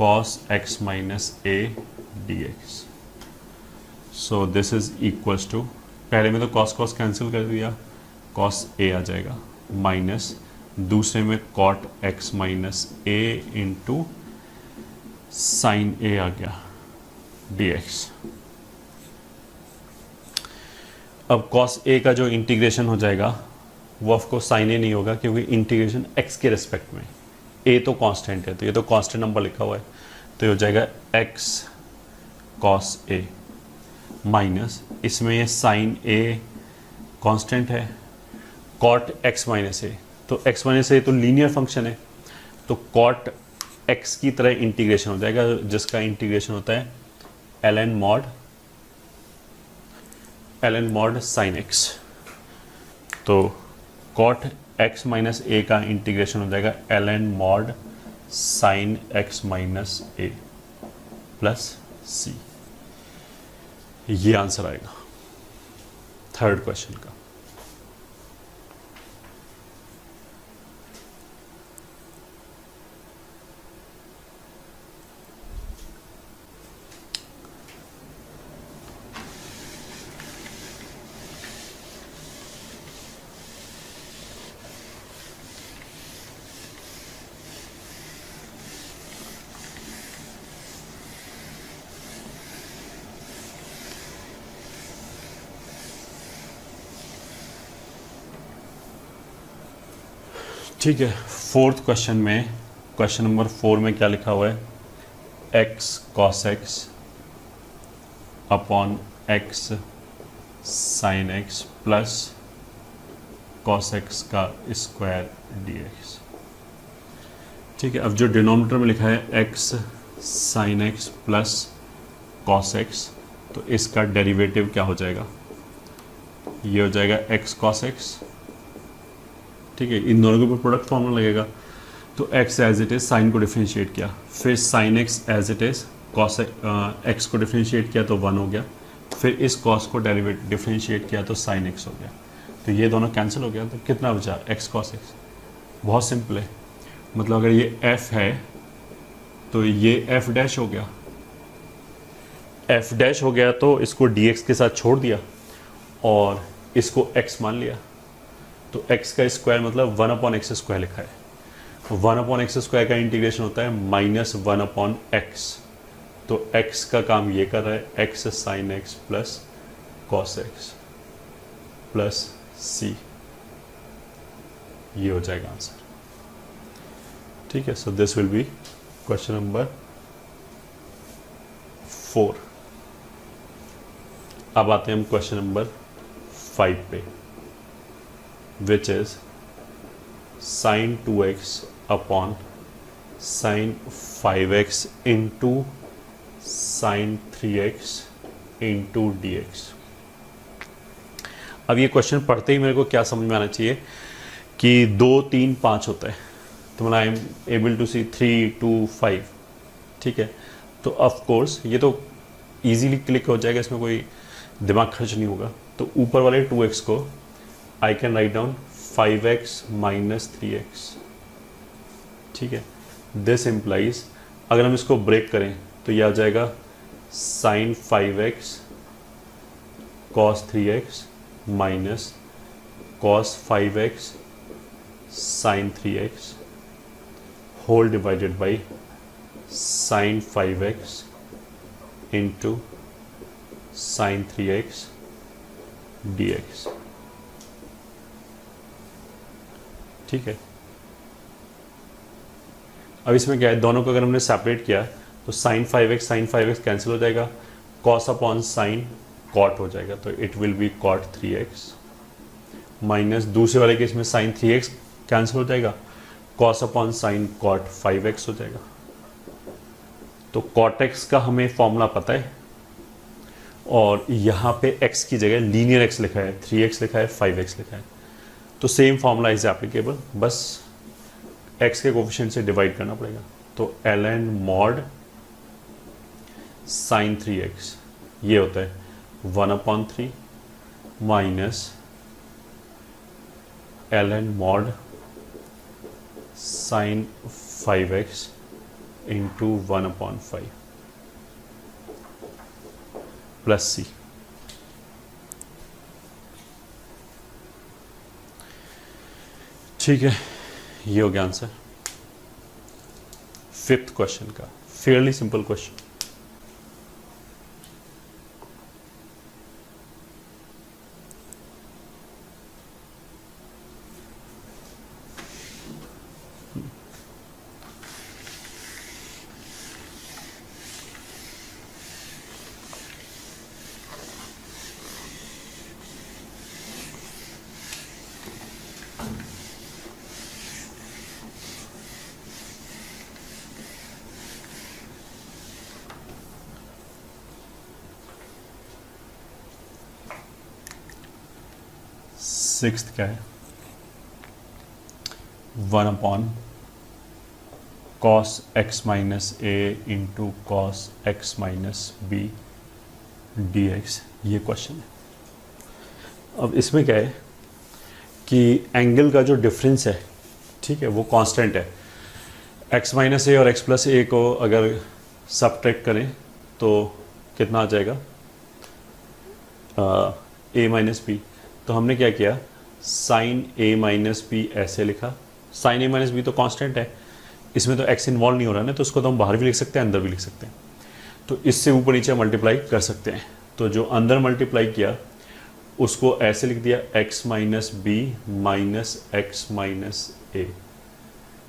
cos x minus a d x. So this is equals to, पहले में तो cos cos cancel कर दिया, cos ए आ जाएगा, minus दूसरे में cot x माइनस ए इंटू साइन ए आ गया D x. अब cos a का जो इंटीग्रेशन हो जाएगा वो ऑफकोर्स साइन ए नहीं होगा, क्योंकि इंटीग्रेशन x के रिस्पेक्ट में, a तो कांस्टेंट है, तो ये तो कांस्टेंट नंबर लिखा हुआ है, तो ये हो जाएगा x cos a माइनस, इसमें ये साइन a कांस्टेंट है, cot x माइनस a, तो x माइनस a तो लीनियर फंक्शन है, तो cot x की तरह इंटीग्रेशन हो जाएगा, जिसका इंटीग्रेशन होता है ln mod sin x। तो cot x माइनस ए का इंटीग्रेशन हो जाएगा ln mod sin x minus ए प्लस सी। ये आंसर आएगा थर्ड क्वेश्चन का। ठीक है, फोर्थ क्वेश्चन में, क्वेश्चन नंबर 4 में क्या लिखा हुआ है, x cos x अपॉन x sin x plus cos x का स्क्वायर dx। ठीक है, अब जो डिनोमिनेटर में लिखा है x sin x plus cos x, तो इसका डेरिवेटिव क्या हो जाएगा, ये हो जाएगा x cos x। ठीक है, इन दोनों के ऊपर प्रोडक्ट फॉर्मूला लगेगा, तो x as it is sine को डिफरेंशिएट किया, फिर sin x as it is cos x को डिफरेंशिएट किया तो 1 हो गया, फिर इस cos को डिफरेंशिएट किया तो sin x हो गया, तो ये दोनों कैंसिल हो गया, तो कितना बचा x cos x। बहुत सिंपल है, मतलब अगर ये f है तो ये f डैश हो गया, f डैश हो गया तो इसको dx के साथ छोड़ दिया और इसको x मान लिया, तो x का स्क्वायर मतलब 1/x स्क्वायर लिखा है, 1/x स्क्वायर का इंटीग्रेशन होता है -1/x, तो x का काम ये कर रहा है, x sin x plus cos x plus c, ये हो जाएगा आंसर। ठीक है, so this will B question number 4। अब आते हैं हम क्वेश्चन नंबर 5 पे, which is sin 2x upon sin 5x into sin 3x into dx। अब ये क्वेश्चन पढ़ते ही मेरे को क्या समझ में आना चाहिए कि 2 3 5 होता है, तो मतलब I am able to see 3 2 5। ठीक है, तो ऑफ कोर्स ये तो इजीली क्लिक हो जाएगा, इसमें कोई दिमाग खर्च नहीं होगा, तो ऊपर वाले 2x को I can write down 5x minus 3x। ठीक है, this implies अगर हम इसको ब्रेक करें तो ये आ जाएगा sine 5x cos 3x minus cos 5x sine 3x whole divided by sine 5x into sine 3x dx। ठीक है, अब इसमें क्या है, दोनों को अगर हमने सेपरेट किया तो साइन 5x कैंसिल हो जाएगा, कॉस अपॉन साइन कॉट हो जाएगा, तो it will be cot 3x minus दूसरे वाले केस में साइन 3x कैंसिल हो जाएगा, cos upon sine cot 5x हो जाएगा। तो कॉट x का हमें फॉर्मूला पता है और यहाँ पे x की जगह लीनियर x लिखा है, 3x लिखा है, 5x लिखा है, तो सेम फॉर्मूला इज एप्लीकेबल, बस x के कोफिशिएंट से डिवाइड करना पड़ेगा। तो ln मॉड साइन 3x ये होता है 1/3 minus ln mod sine 5x into 1/5 plus C. ठीक है, ये हो गया आंसर फिफ्थ क्वेश्चन का, फेयरली सिंपल क्वेश्चन। सिक्स्थ क्या है, 1/cos x माइनस ए into cos x minus B dx, ये क्वेश्चन है। अब इसमें क्या है कि एंगल का जो डिफरेंस है, ठीक है, वो कांस्टेंट है। x माइनस ए और x प्लस ए को अगर सबट्रैक्ट करें तो कितना आ जाएगा, a माइनस बी। तो हमने क्या किया, साइन a माइनस बी ऐसे लिखा, साइन a माइनस बी तो कांस्टेंट है, इसमें तो x इन्वॉल्व नहीं हो रहा ना, तो उसको तो हम बाहर भी लिख सकते हैं, अंदर भी लिख सकते हैं, तो इससे ऊपर नीचे मल्टीप्लाई कर सकते हैं। तो जो अंदर मल्टीप्लाई किया उसको ऐसे लिख दिया x minus B minus X minus A,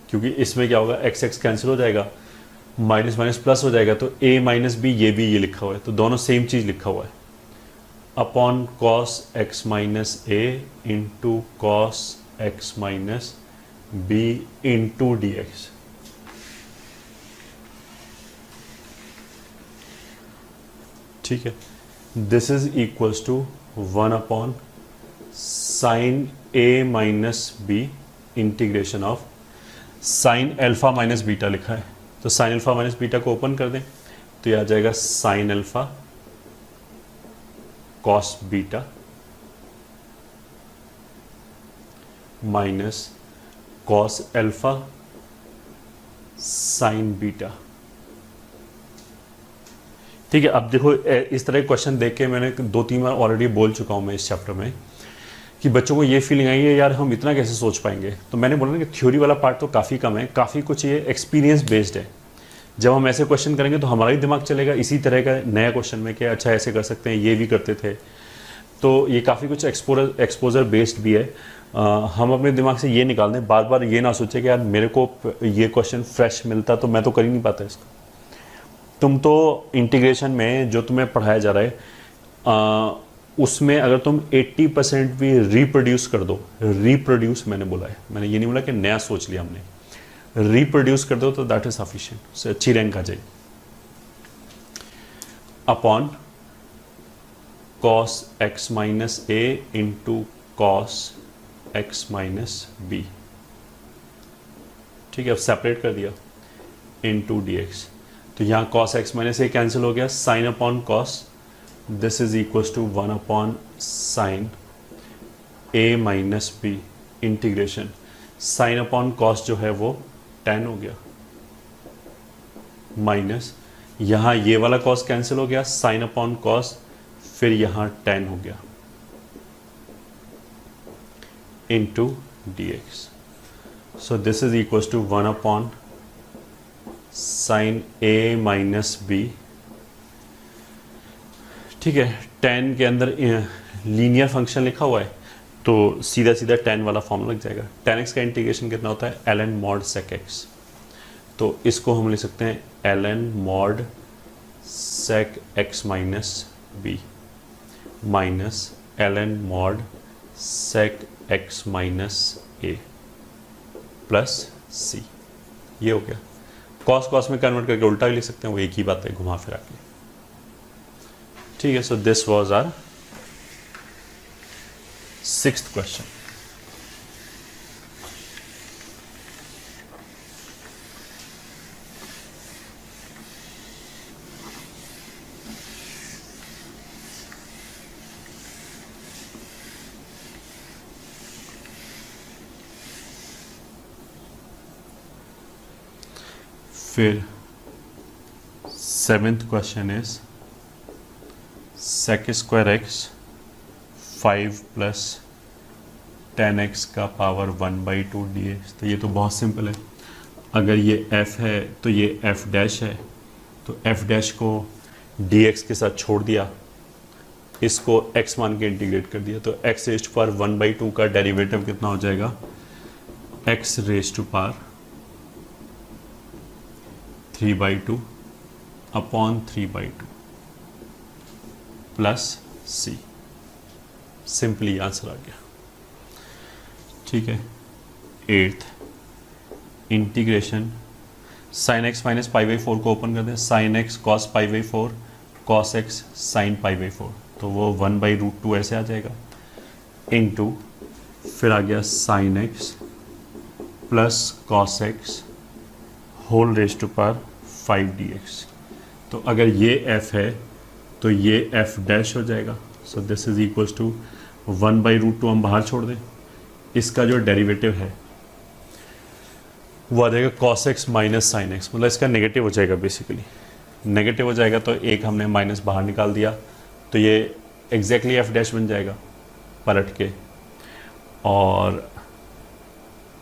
क्योंकि इसमें क्या होगा, x x कैंसिल हो जाएगा, माइनस माइनस प्लस हो जाएगा, तो a माइनस बी ये भी ये लिखा हुआ है, तो दोनों सेम चीज़ लिखा हुआ है, अपॉन कॉस एक्स माइनस ए into cos x minus b into D x. ठीक है, this is equals to 1/sin a minus b integration of sine alpha minus beta लिखा है, तो साइन अल्फा माइनस बीटा को open कर दें तो यह आ जाएगा sine alpha cos beta minus cos alpha sine beta. ठीक है, अब देखो इस तरह के क्वेश्चन देख के मैंने 2-3 बार ऑलरेडी बोल चुका हूं मैं इस चैप्टर में कि बच्चों को ये फीलिंग आई है यार हम इतना कैसे सोच पाएंगे। तो मैंने बोला ना कि थ्योरी वाला पार्ट तो काफ़ी कम है, काफ़ी कुछ ये एक्सपीरियंस बेस्ड है। जब हम ऐसे क्वेश्चन करेंगे तो हमारा ही दिमाग चलेगा इसी तरह का नया क्वेश्चन में कि अच्छा ऐसे कर सकते हैं, ये भी करते थे। तो ये काफ़ी कुछ एक्सपोजर बेस्ड भी है। हम अपने दिमाग से ये निकाल दें, बार बार ये ना सोचे कि यार मेरे को ये क्वेश्चन फ्रेश मिलता तो मैं तो कर ही नहीं पाता इसको। तुम तो इंटीग्रेशन में जो तुम्हें पढ़ाया जा रहा है उसमें अगर तुम 80% भी रिप्रोड्यूस कर दो, रिप्रोड्यूस मैंने बोला है, मैंने ये नहीं बोला कि नया सोच लिया हमने, रिप्रोड्यूस कर दो तो दैट इज सफिशिएंट, उससे अच्छी रैंक आ जाएगी। अपॉन कॉस एक्स माइनस ए into cos x minus b. ठीक है, अब सेपरेट कर दिया इंटू डी एक्स, तो यहाँ cos x minus a cancel हो गया, sine upon cos, this is equals to 1/sin a minus b integration, sine upon cos जो है वो tan हो गया माइनस यहाँ ये वाला कॉस कैंसिल हो गया, साइन अपॉन कॉस, फिर यहाँ टेन हो गया into D x. So this is equal to 1 upon sine a minus b. ठीक है, टेन के अंदर लीनियर फंक्शन लिखा हुआ है तो सीधा सीधा टेन वाला फॉर्म लग जाएगा. टेन एक्स का इंटीग्रेशन कितना होता है, l n mod sec x. तो इसको हम लिख सकते हैं l n mod sec x minus B minus l n mod sec x minus ए प्लस सी. ये हो गया. कॉस कॉस में कन्वर्ट करके उल्टा भी लिख सकते हैं, वो एक ही बात है घुमा फिरा के. ठीक है, so this was our 6th question. फिर 7th question is sec square x 5 plus 10x का पावर 1/2 dx. तो ये तो बहुत सिंपल है. अगर ये f है तो ये f डैश है, तो f डैश को dx के साथ छोड़ दिया, इसको x मान के इंटीग्रेट कर दिया, तो x रेज टू पावर 1/2 का डेरिवेटिव कितना हो जाएगा, x raise to power 3/2 upon 3/2 plus c. Simply answer आ गया. ठीक है. 8th integration sine x minus π/4 को ओपन कर दें. Sine x cos π/4 cos x sine π/4, तो वो 1/√2 ऐसे आ जाएगा इनटू फिर आ गया sine x plus cos x whole raise to power 5 dx. तो अगर ये f है तो ये f डैश हो जाएगा. So this is equals to 1/√2 हम बाहर छोड़ दें. इसका जो डेरिवेटिव है वो आ जाएगा cos x minus sine x, मतलब इसका नेगेटिव हो जाएगा. बेसिकली नेगेटिव हो जाएगा तो एक हमने माइनस बाहर निकाल दिया, तो ये एग्जैक्टली f डैश बन जाएगा पलट के, और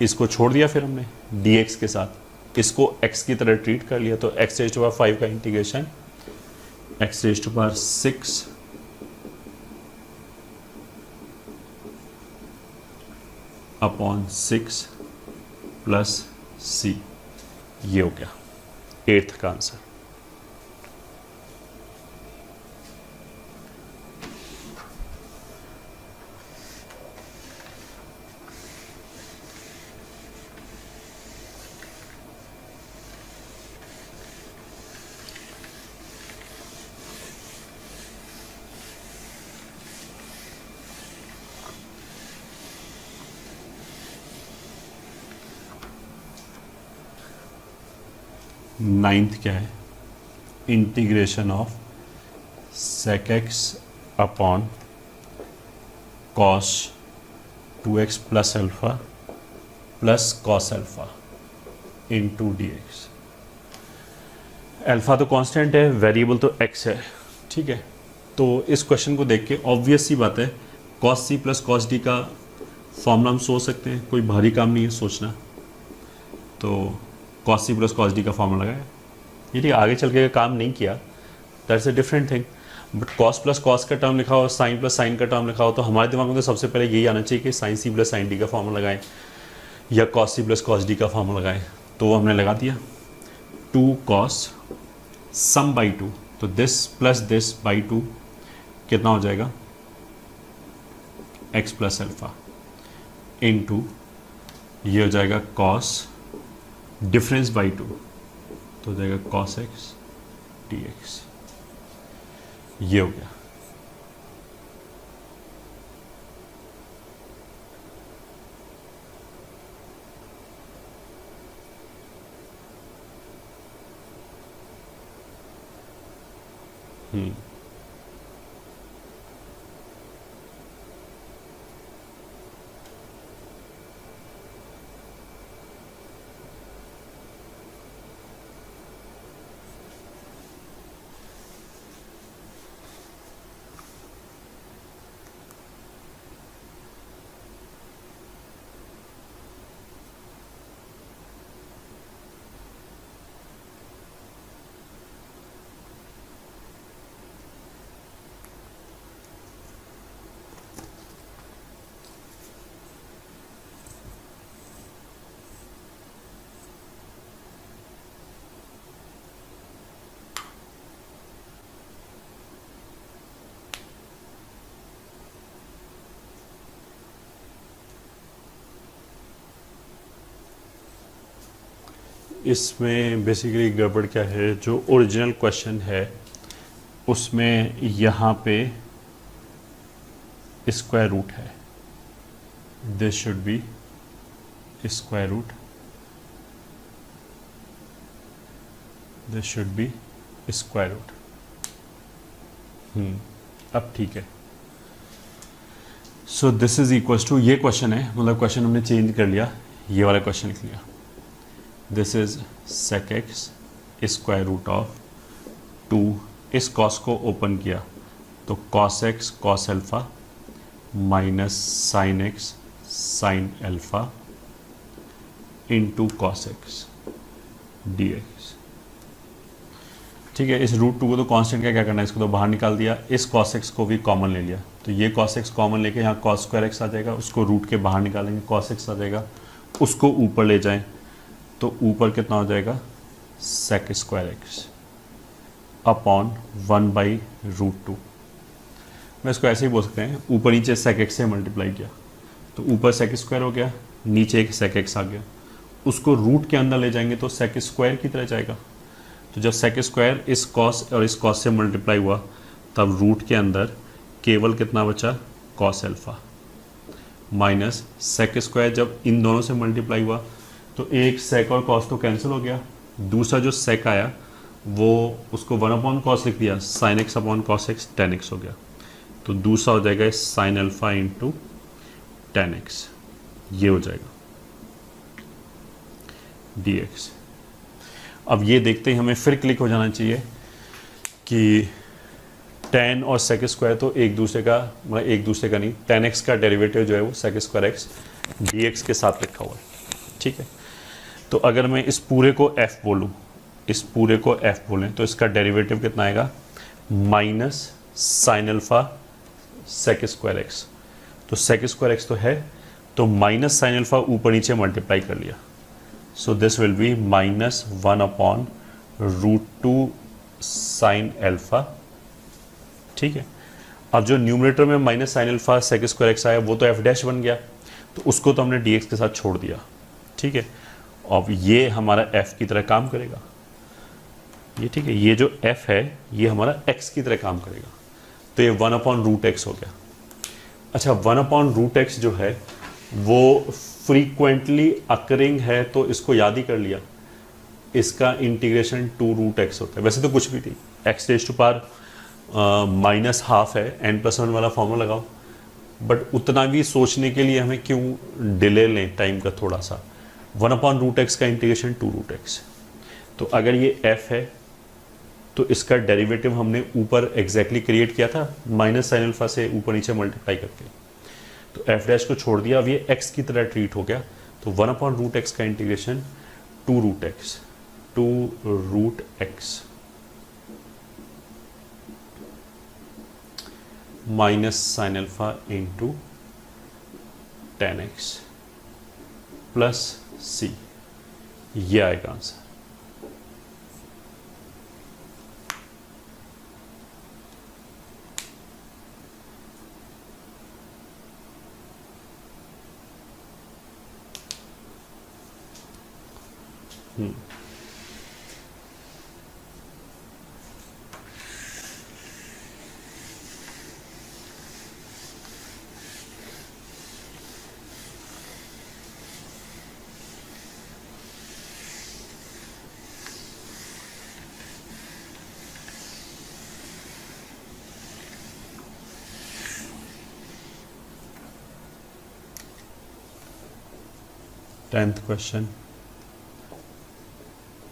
इसको छोड़ दिया फिर हमने dx के साथ, इसको x की तरह ट्रीट कर लिया, तो x रेज टू पावर 5 का integration x raise to power 6 upon 6 plus c. ये हो गया 8th का आंसर. नाइन्थ क्या है, integration of sec x upon cos 2x plus alpha plus cos alpha into D x. Alpha तो constant है, variable तो x है. ठीक है, तो इस क्वेश्चन को देख के ऑब्वियस सी बात है cos c plus cos d का फॉर्मूला हम सोच सकते हैं, कोई भारी काम नहीं है सोचना. तो cos c plus cos d का फॉर्मूला लगाया. ये ठीक, आगे चल के काम नहीं किया, that's a different thing. But cos plus cos का टर्म लिखा हो, साइन प्लस साइन का टर्म लिखा हो, तो हमारे दिमाग में तो सबसे पहले यही आना चाहिए कि sine c plus sine d का फॉर्मूला लगाएं या cos c plus cos d का फॉर्मूला लगाएं. तो वो हमने लगा दिया. 2 कॉस सम बाई 2, तो दिस प्लस दिस बाई 2 कितना हो जाएगा, एक्स प्लस अल्फ़ा इंटू ये हो जाएगा कॉस डिफरेंस बाई 2, तो हो जाएगा कॉस एक्स डी एक्स. ये हो गया. इसमें बेसिकली गड़बड़ क्या है, जो ओरिजिनल क्वेश्चन है उसमें यहाँ पे स्क्वायर रूट है, this should be square root, this should be square root. अब ठीक है। So this is equals to, ये क्वेश्चन है, मतलब क्वेश्चन हमने चेंज कर लिया, ये वाला क्वेश्चन लिख लिया, this is sec x square root of 2, इस कॉस को ओपन किया तो cos x cos alpha minus sine x sine alpha into cos x dx। ठीक है, इस रूट 2 को तो कांस्टेंट का क्या करना है, इसको तो बाहर निकाल दिया, इस cos x को भी कॉमन ले लिया, तो ये cos x कॉमन लेके यहाँ cos स्क्वायर x आ जाएगा, उसको रूट के बाहर निकालेंगे cos x आ जाएगा, उसको ऊपर ले जाएं तो ऊपर कितना हो जाएगा sec स्क्वायर x अपॉन 1/√2। मैं इसको ऐसे ही बोल सकते हैं, ऊपर नीचे sec x से मल्टीप्लाई किया तो ऊपर sec स्क्वायर हो गया, नीचे एक sec x आ गया, उसको रूट के अंदर ले जाएंगे तो sec स्क्वायर की तरह जाएगा। तो जब sec स्क्वायर इस cos और इस cos से मल्टीप्लाई हुआ तब रूट के अंदर केवल कितना बचा cos alpha minus sec square, जब इन दोनों से मल्टीप्लाई हुआ तो एक sec और cos तो कैंसिल हो गया, दूसरा जो sec आया वो उसको 1/cos लिख दिया, sin x अपॉन cos x tan x हो गया, तो दूसरा हो जाएगा sin alpha into tan x, ये हो जाएगा dx। अब ये देखते ही हमें फिर क्लिक हो जाना चाहिए कि tan और sec स्क्वायर तो एक दूसरे का, मतलब एक दूसरे का नहीं, tan x का डेरिवेटिव जो है वो sec स्क्वायर x dx के साथ लिखा हुआ है। ठीक है, तो अगर मैं इस पूरे को f बोलूं, इस पूरे को f बोलें तो इसका डेरिवेटिव कितना आएगा minus sine alpha sec square x, तो sec स्क्वायर x तो है, तो माइनस साइन अल्फा ऊपर नीचे मल्टीप्लाई कर लिया, सो this will B minus 1/√2 sine alpha. ठीक है, अब जो न्यूमरेटर में minus sine alpha sec square x आया वो तो f डैश बन गया, तो उसको तो हमने dx के साथ छोड़ दिया। ठीक है, अब ये हमारा f की तरह काम करेगा, ये ठीक है, ये जो f है ये हमारा x की तरह काम करेगा, तो ये 1/√x हो गया। अच्छा, 1/√x जो है वो फ्रीक्वेंटली अकरिंग है, तो इसको याद ही कर लिया, इसका इंटीग्रेशन 2√x होता है, वैसे तो कुछ भी नहीं, x raise to power minus half है, n+1 वाला फॉर्मूला लगाओ, बट उतना भी सोचने के लिए हमें क्यों डिले लें टाइम का थोड़ा सा, 1/√x का इंटीग्रेशन 2√x, तो अगर ये f है तो इसका डेरिवेटिव हमने ऊपर एग्जैक्टली क्रिएट किया था माइनस साइन अल्फा से ऊपर नीचे मल्टीप्लाई करके, तो f डैश को छोड़ दिया, अब ये x की तरह ट्रीट हो गया, तो 1/√x का integration 2√x minus sine alpha into tan x plus c, ये आएगा answer. Tenth question,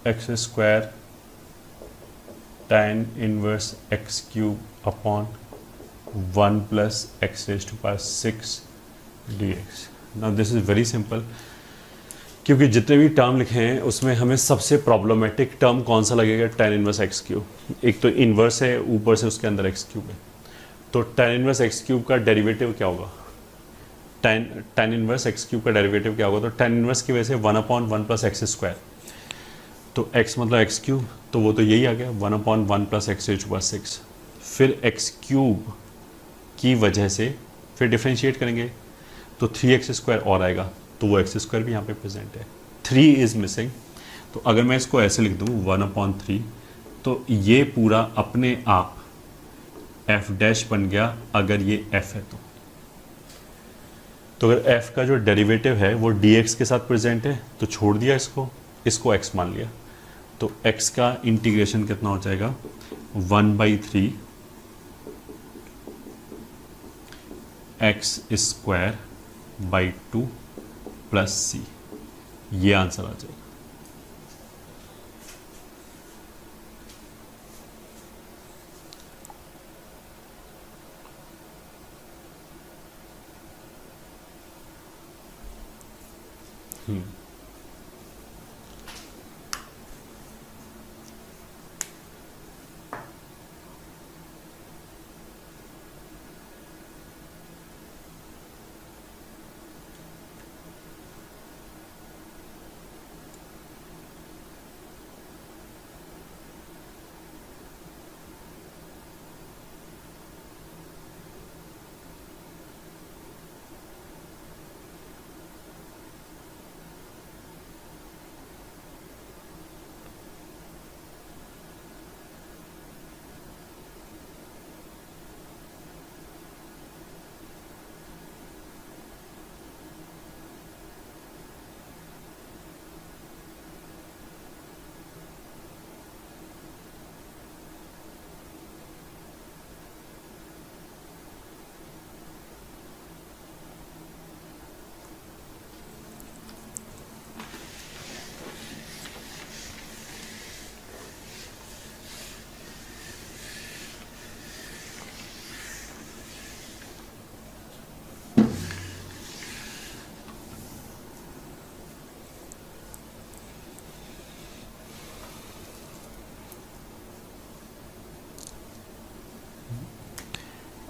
x square tan inverse x cube upon 1 plus x raise to power 6 dx। Now this is very simple, क्योंकि जितने भी term लिखे हैं उसमें हमें सबसे प्रॉब्लमेटिक टर्म कौन सा लगेगा, tan इनवर्स x क्यूब। एक तो इनवर्स है, ऊपर से उसके अंदर x क्यूब है, तो tan इनवर्स x क्यूब का डेरिवेटिव क्या होगा, tan इनवर्स x क्यूब का डेरिवेटिव क्या होगा, तो tan इनवर्स की वजह से 1/1 प्लस x स्क्वायर, तो x मतलब x क्यूब, तो वो तो यही आ गया 1/1 plus x raise to power 6, फिर x क्यूब की वजह से फिर डिफ्रेंशिएट करेंगे तो 3x स्क्वायर और आएगा, तो वो x स्क्वायर भी यहाँ पे प्रेजेंट है, 3 इज मिसिंग, तो अगर मैं इसको ऐसे लिख दूँ 1/3, तो ये पूरा अपने आप एफ डैश बन गया अगर ये एफ है तो अगर एफ का जो डेरिवेटिव है वो डी एक्स के साथ प्रेजेंट है तो छोड़ दिया इसको एक्स मान लिया, तो एक्स का इंटीग्रेशन कितना हो जाएगा 1/3 एक्स स्क्वायर बाई 2 प्लस सी, ये आंसर आ जाएगा।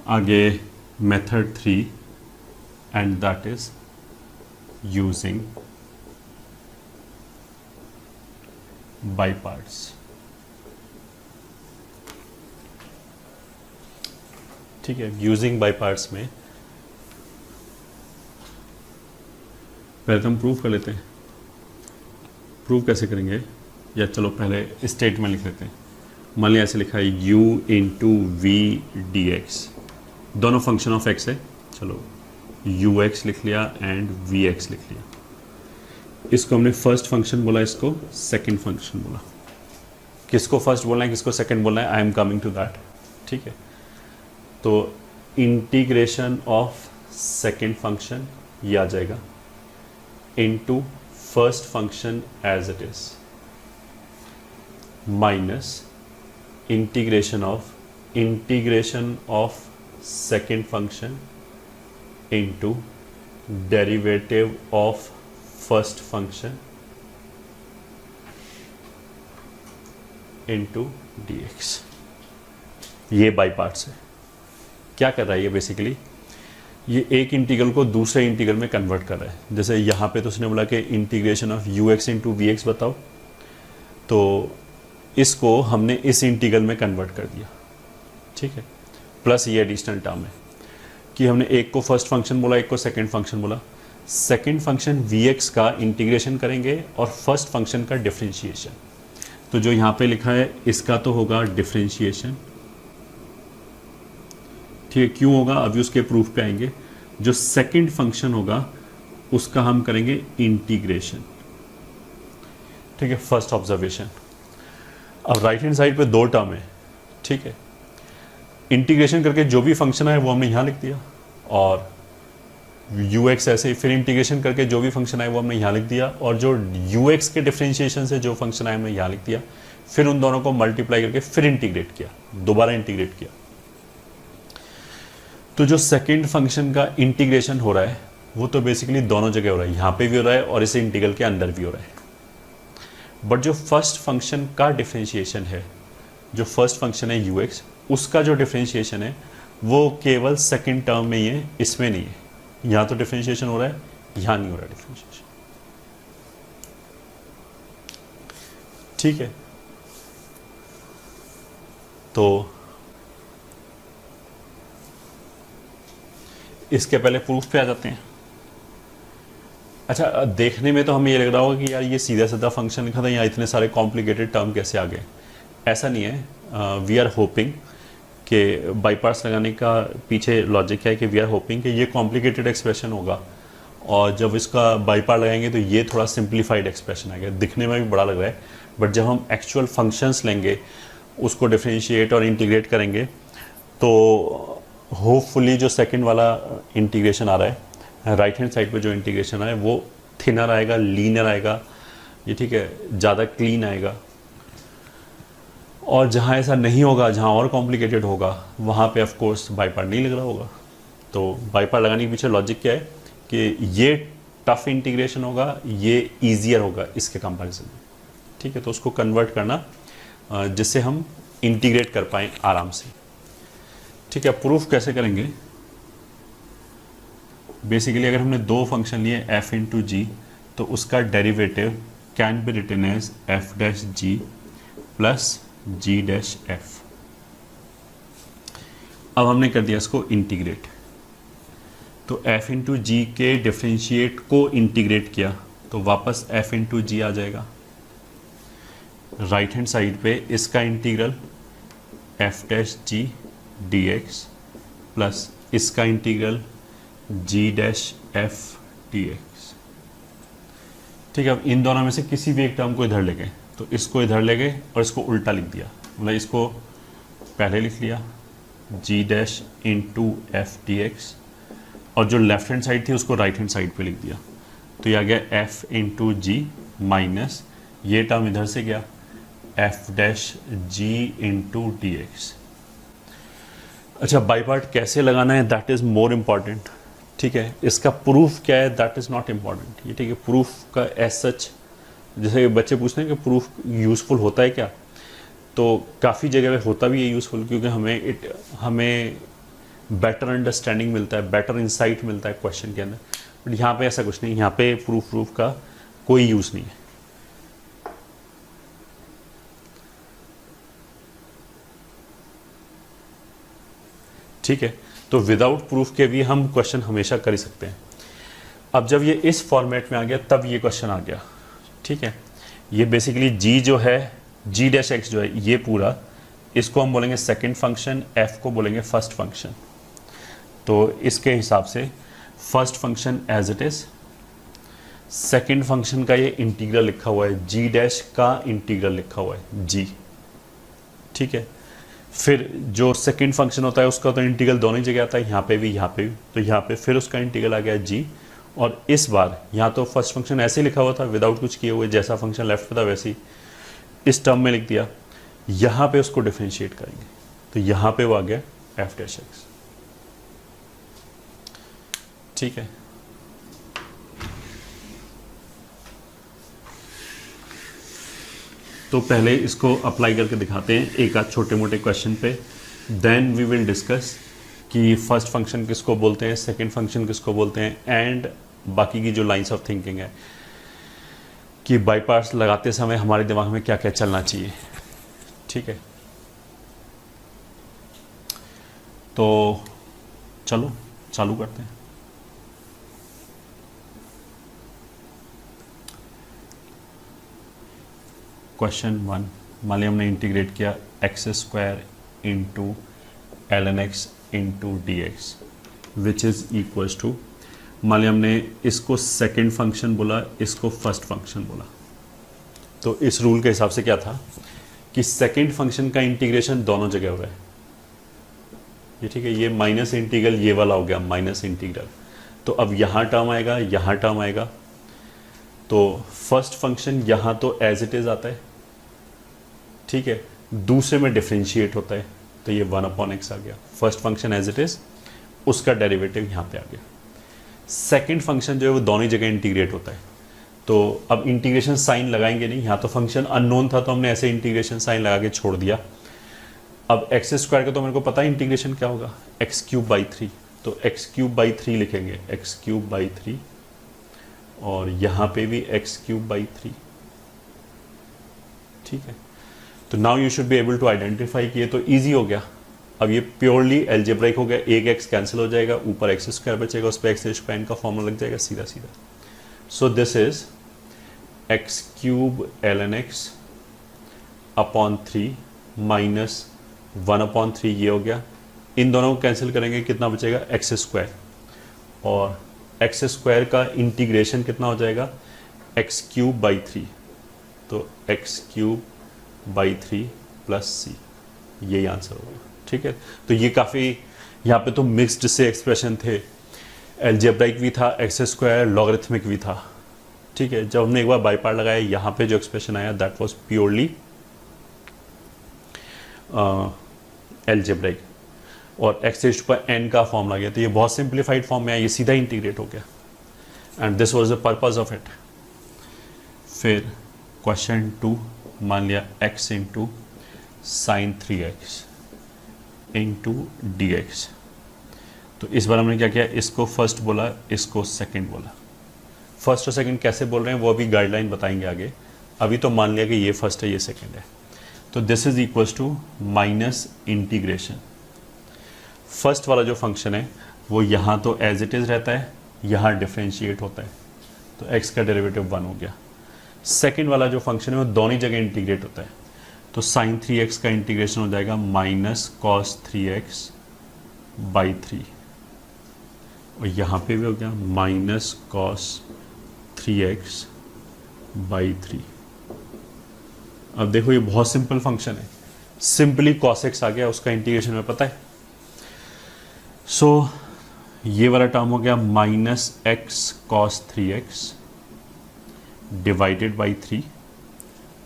आगे method 3 and that is using by parts. ठीक है, यूजिंग बाय पार्ट्स में पहले तो हम प्रूव कर लेते हैं। प्रूव कैसे करेंगे, या चलो पहले स्टेटमेंट लिख लेते हैं। मान लिया ऐसे लिखा है u into v d x, दोनों फंक्शन ऑफ x है, चलो ux लिख लिया एंड vx लिख लिया। इसको हमने फर्स्ट फंक्शन बोला, इसको सेकंड फंक्शन बोला। किसको फर्स्ट बोलना है किसको सेकंड बोलना है, I am coming to that. ठीक है, तो इंटीग्रेशन ऑफ सेकंड फंक्शन ये आ जाएगा into first function as it is minus integration of second function into derivative of first function into dx। ये बाई पार्ट्स है। क्या कर रहा है ये बेसिकली, ये एक इंटीग्रल को दूसरे इंटीग्रल में कन्वर्ट कर रहा है। जैसे यहाँ पे तो उसने बोला कि integration of u x into v x बताओ, तो इसको हमने इस इंटीग्रल में कन्वर्ट कर दिया। ठीक है, प्लस ये एडिशनल टर्म है कि हमने एक को फर्स्ट फंक्शन बोला, एक को सेकंड फंक्शन बोला। सेकंड फंक्शन vx का इंटीग्रेशन करेंगे और फर्स्ट फंक्शन का डिफरेंशिएशन। तो जो यहाँ पे लिखा है इसका तो होगा डिफरेंशिएशन। ठीक है, क्यों होगा अभी उसके प्रूफ पे आएंगे। जो सेकंड फंक्शन होगा उसका हम करेंगे इंटीग्रेशन। ठीक है, फर्स्ट ऑब्जर्वेशन। अब राइट हैंड साइड पे दो टर्म है। ठीक है, इंटीग्रेशन करके जो भी फंक्शन है वो हमने यहाँ लिख दिया, और ux ऐसे फिर इंटीग्रेशन करके जो भी फंक्शन आए वो हमने यहाँ लिख दिया, और जो ux के डिफरेंशिएशन से जो फंक्शन आए हमने यहाँ लिख दिया। फिर उन दोनों को मल्टीप्लाई करके फिर इंटीग्रेट किया, दोबारा इंटीग्रेट किया। तो जो सेकंड फंक्शन का इंटीग्रेशन हो रहा है वो तो बेसिकली दोनों जगह हो रहा है, यहाँ पे भी हो रहा है और इस इंटीग्रल के अंदर भी हो रहा है। बट जो फर्स्ट फंक्शन का डिफरेंशिएशन है, जो फर्स्ट फंक्शन है ux, उसका जो डिफरेंशिएशन है वो केवल सेकंड टर्म में ही है, इसमें नहीं है। यहाँ तो डिफरेंशिएशन हो रहा है, यहाँ नहीं हो रहा डिफरेंशिएशन। ठीक है, तो इसके पहले प्रूफ पे आ जाते हैं। अच्छा, देखने में तो हमें ये लग रहा होगा कि यार ये सीधा साधा फंक्शन लिखा था, यहाँ इतने सारे कॉम्प्लिकेटेड टर्म कैसे आ गए। ऐसा नहीं है। वी आर होपिंग कि बाई पार्ट्स लगाने का पीछे लॉजिक क्या है कि वी आर होपिंग कि ये कॉम्प्लिकेटेड एक्सप्रेशन होगा और जब इसका बाई पार्ट लगाएंगे तो ये थोड़ा सिंप्लीफाइड एक्सप्रेशन आएगा। दिखने में भी बड़ा लग रहा है, बट जब हम एक्चुअल फंक्शंस लेंगे, उसको डिफरेंशिएट और इंटीग्रेट करेंगे, तो होपफुली जो सेकंड वाला इंटीग्रेशन आ रहा है, राइट हैंड साइड पे जो इंटीग्रेशन है वो थिनर आएगा, लीनर आएगा, ये ठीक है, ज़्यादा क्लीन आएगा। और जहाँ ऐसा नहीं होगा, जहाँ और कॉम्प्लिकेटेड होगा, वहाँ पे ऑफ कोर्स बाई पार्ट नहीं लग रहा होगा। तो बाई पार्ट लगाने के पीछे लॉजिक क्या है कि ये टफ इंटीग्रेशन होगा, ये ईजियर होगा इसके कंपैरिजन में, ठीक है। तो उसको कन्वर्ट करना जिससे हम इंटीग्रेट कर पाएँ आराम से, ठीक है। प्रूफ कैसे करेंगे? बेसिकली अगर हमने दो फंक्शन लिए f इंटू जी, तो उसका derivative can be written as f dash g plus g dash f. अब हमने कर दिया इसको इंटीग्रेट, तो f इंटू जी के डिफरेंशिएट को इंटीग्रेट किया तो वापस f इंटू जी आ जाएगा। राइट हैंड साइड पे इसका integral f dash G D x plus इसका इंटीग्रल जी डैश एफ डी एक्स, ठीक है। अब इन दोनों में से किसी भी एक टर्म को इधर ले गए, तो इसको इधर ले गए और इसको उल्टा लिख दिया, मतलब इसको पहले लिख लिया g dash into f d x, और जो लेफ्ट हैंड साइड थी उसको राइट हैंड साइड पे लिख दिया, तो ये आ गया एफ इंटू जी माइनस ये टर्म इधर से गया एफ डैश जी इंटू डी एक्स। अच्छा, बाई पार्ट कैसे लगाना है दैट इज़ मोर इम्पॉर्टेंट, ठीक है। इसका प्रूफ क्या है दैट इज़ नॉट इम्पॉर्टेंट, ये ठीक है। प्रूफ का एज सच, जैसे बच्चे पूछते हैं कि प्रूफ यूज़फुल होता है क्या, तो काफ़ी जगह पे होता भी है यूज़फुल, क्योंकि हमें बेटर अंडरस्टैंडिंग मिलता है, बेटर इंसाइट मिलता है क्वेश्चन के अंदर। बट यहाँ पे ऐसा कुछ नहीं, यहाँ पे प्रूफ का कोई यूज़ नहीं है, ठीक है। तो विदाउट प्रूफ के भी हम क्वेश्चन हमेशा कर ही सकते हैं। अब जब ये इस फॉर्मेट में आ गया तब ये क्वेश्चन आ गया, ठीक है। ये बेसिकली जी जो है, जी डैश एक्स जो है, ये पूरा इसको हम बोलेंगे सेकंड फंक्शन, एफ को बोलेंगे फर्स्ट फंक्शन। तो इसके हिसाब से first function as it is, second function का ये इंटीग्रल लिखा हुआ है, जी डैश का इंटीग्रल लिखा हुआ है जी, ठीक है। फिर जो सेकंड फंक्शन होता है उसका तो इंटीग्रल दोनों जगह आता है, यहाँ पे भी, यहाँ पे भी, तो यहाँ पे फिर उसका इंटीग्रल आ गया जी। और इस बार यहाँ तो फर्स्ट फंक्शन ऐसे लिखा हुआ था विदाउट कुछ किए हुए, जैसा फंक्शन लेफ्ट पे था वैसे ही इस टर्म में लिख दिया। यहाँ पे उसको डिफरेंशिएट करेंगे तो यहाँ पे वो आ गया एफ डैश एक्स, ठीक है। तो पहले इसको अप्लाई करके दिखाते हैं एक आध छोटे मोटे क्वेश्चन पे, देन वी विल डिस्कस कि फर्स्ट फंक्शन किसको बोलते हैं, सेकंड फंक्शन किसको बोलते हैं, एंड बाकी की जो लाइंस ऑफ थिंकिंग है कि बाई पार्ट्स लगाते समय हमारे दिमाग में क्या क्या चलना चाहिए, ठीक है। तो चलो चालू करते हैं। क्वेश्चन 1, मान लिया हमने इंटीग्रेट किया x square into l n x into D x which is equals to, मान लिया हमने इसको सेकंड फंक्शन बोला, इसको फर्स्ट फंक्शन बोला। तो इस रूल के हिसाब से क्या था कि सेकंड फंक्शन का इंटीग्रेशन दोनों जगह हो रहा है, ये ठीक है। ये माइनस इंटीग्रल ये वाला हो गया माइनस इंटीग्रल, तो अब यहाँ टर्म आएगा, यहाँ टर्म आएगा, तो फर्स्ट फंक्शन यहाँ तो एज इट इज आता है, ठीक है। दूसरे में डिफरेंशिएट होता है, तो ये 1/x आ गया। First function as it is, उसका डेरिवेटिव यहाँ पे आ गया। सेकंड फंक्शन जो है वो दोनों जगह इंटीग्रेट होता है, तो अब इंटीग्रेशन साइन लगाएंगे नहीं, यहाँ तो फंक्शन अननोन था तो हमने ऐसे इंटीग्रेशन साइन लगा के छोड़ दिया। अब एक्स स्क्वायर का तो मेरे को पता है इंटीग्रेशन क्या होगा, x³/3, तो x³/3 लिखेंगे, x³/3, और यहाँ पे भी x³/3, ठीक है। तो now you should be able to identify कि ये तो ईजी हो गया। अब ये प्योरली एल्जेब्राइक हो गया, एक x कैंसिल हो जाएगा, ऊपर x² बचेगा, उस पर x² का फॉर्मूला लग जाएगा सीधा सीधा। सो this is x cube ln x upon 3 minus 1/3 ये हो गया। इन दोनों को कैंसिल करेंगे, कितना बचेगा, एक्स स्क्वायर, और एक्स स्क्वायर का इंटीग्रेशन कितना हो जाएगा, एक्स क्यूब बाई 3, तो एक्स क्यूब बाई 3 प्लस सी, यही आंसर होगा। ठीक है, तो ये काफ़ी यहाँ पे तो मिक्स्ड से एक्सप्रेशन थे, एल्जेब्राइक भी था, एक्स स्क्वायर, लॉगरिथमिक भी था। ठीक है, जब हमने एक बार बाई पार्ट लगाया, यहाँ पे जो एक्सप्रेशन आया दैट वाज प्योरली एल्जेब्राइक, और x raised to power n का फॉर्म आ गया, तो ये बहुत सिंप्लीफाइड फॉर्म में आया, ये सीधा इंटीग्रेट हो गया, and this was the purpose of it. फिर क्वेश्चन 2, मान लिया x into sine 3x into D x. तो इस बार हमने क्या किया, इसको फर्स्ट बोला, इसको सेकंड बोला। फर्स्ट और सेकंड कैसे बोल रहे हैं वो अभी गाइडलाइन बताएंगे आगे, अभी तो मान लिया कि ये फर्स्ट है, ये सेकंड है। तो this is equals to minus integration, first वाला जो फंक्शन है वो यहाँ तो एज इट इज़ रहता है, यहाँ डिफ्रेंशिएट होता है, तो x का डेरिवेटिव 1 हो गया। सेकंड वाला जो फंक्शन है वो दोनों जगह इंटीग्रेट होता है, तो साइन 3x का इंटीग्रेशन हो जाएगा माइनस कॉस 3x बाई 3, और यहाँ पे भी हो गया माइनस कॉस 3x बाई 3। अब देखो ये बहुत सिंपल फंक्शन है, सिंपली cos x आ गया, उसका इंटीग्रेशन में पता है। सो ये वाला टर्म हो गया minus x cos 3x divided by 3,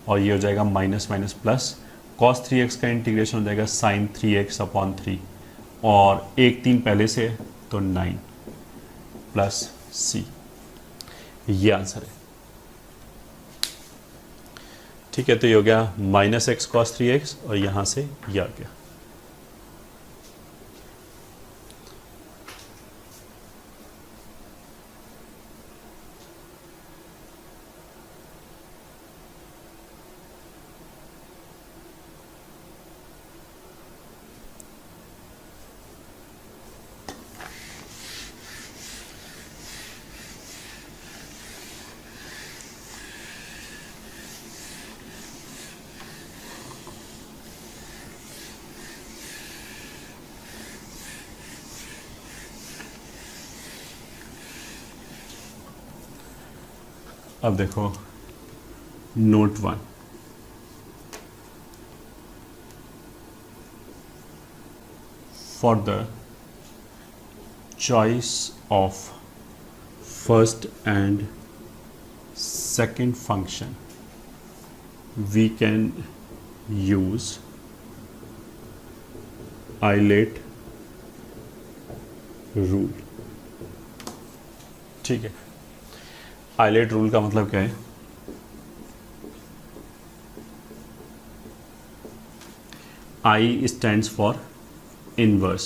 और ये हो जाएगा minus minus plus, cos 3x का इंटीग्रेशन हो जाएगा साइन 3x अपॉन 3, और 1 3 पहले से तो 9 प्लस c, ये आंसर है। ठीक है, तो ये हो गया माइनस एक्स कॉस 3x, और यहाँ से ये आ गया। अब देखो note 1, for the choice of first and second function we can use ILATE rule. ठीक है, आइलेट रूल का मतलब क्या है, I stands for inverse,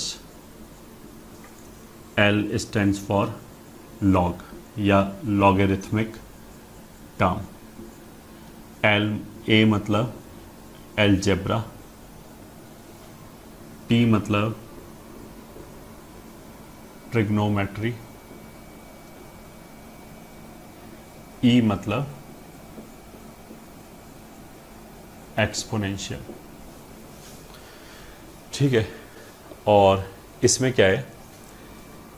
L stands for log या लॉगरिथमिक टर्म, A मतलब एलजेब्रा, T मतलब ट्रिग्नोमेट्री, E मतलब एक्सपोनेंशियल। ठीक है, और इसमें क्या है,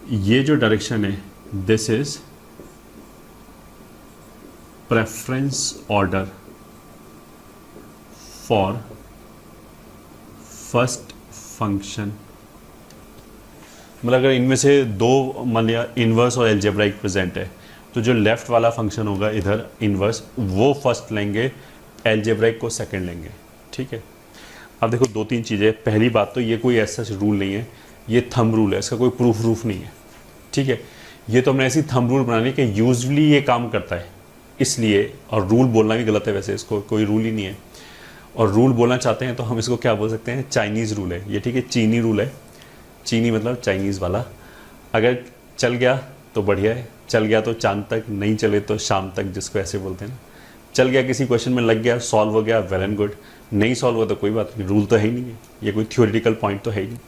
ये जो डायरेक्शन है this is preference order for first function. मतलब अगर इनमें से दो मान लिया इनवर्स और एल्जेब्राइक प्रेजेंट है, तो जो लेफ्ट वाला फंक्शन होगा इधर इनवर्स, वो फर्स्ट लेंगे, एल्जेब्राइक को सेकंड लेंगे। ठीक है, अब देखो 2-3 चीज़ें। पहली बात तो ये कोई ऐसा रूल नहीं है, ये थंब रूल है, इसका कोई प्रूफ नहीं है। ठीक है, ये तो हमने ऐसी थंब रूल बनानी कि यूजुअली ये काम करता है इसलिए, और रूल बोलना भी गलत है वैसे, इसको कोई रूल ही नहीं है। और रूल बोलना चाहते हैं तो हम इसको क्या बोल सकते हैं, चाइनीज़ रूल है ये। ठीक है, चीनी रूल है, चीनी मतलब चाइनीज़ वाला। अगर चल गया तो बढ़िया है, चल गया तो चांद तक, नहीं चले तो शाम तक, जिसको ऐसे बोलते हैं ना। चल गया किसी क्वेश्चन में, लग गया, सॉल्व हो गया, वेल एंड गुड। नहीं सॉल्व हुआ तो कोई बात नहीं, रूल तो है ही नहीं है, ये कोई थ्योरेटिकल पॉइंट तो है ही नहीं।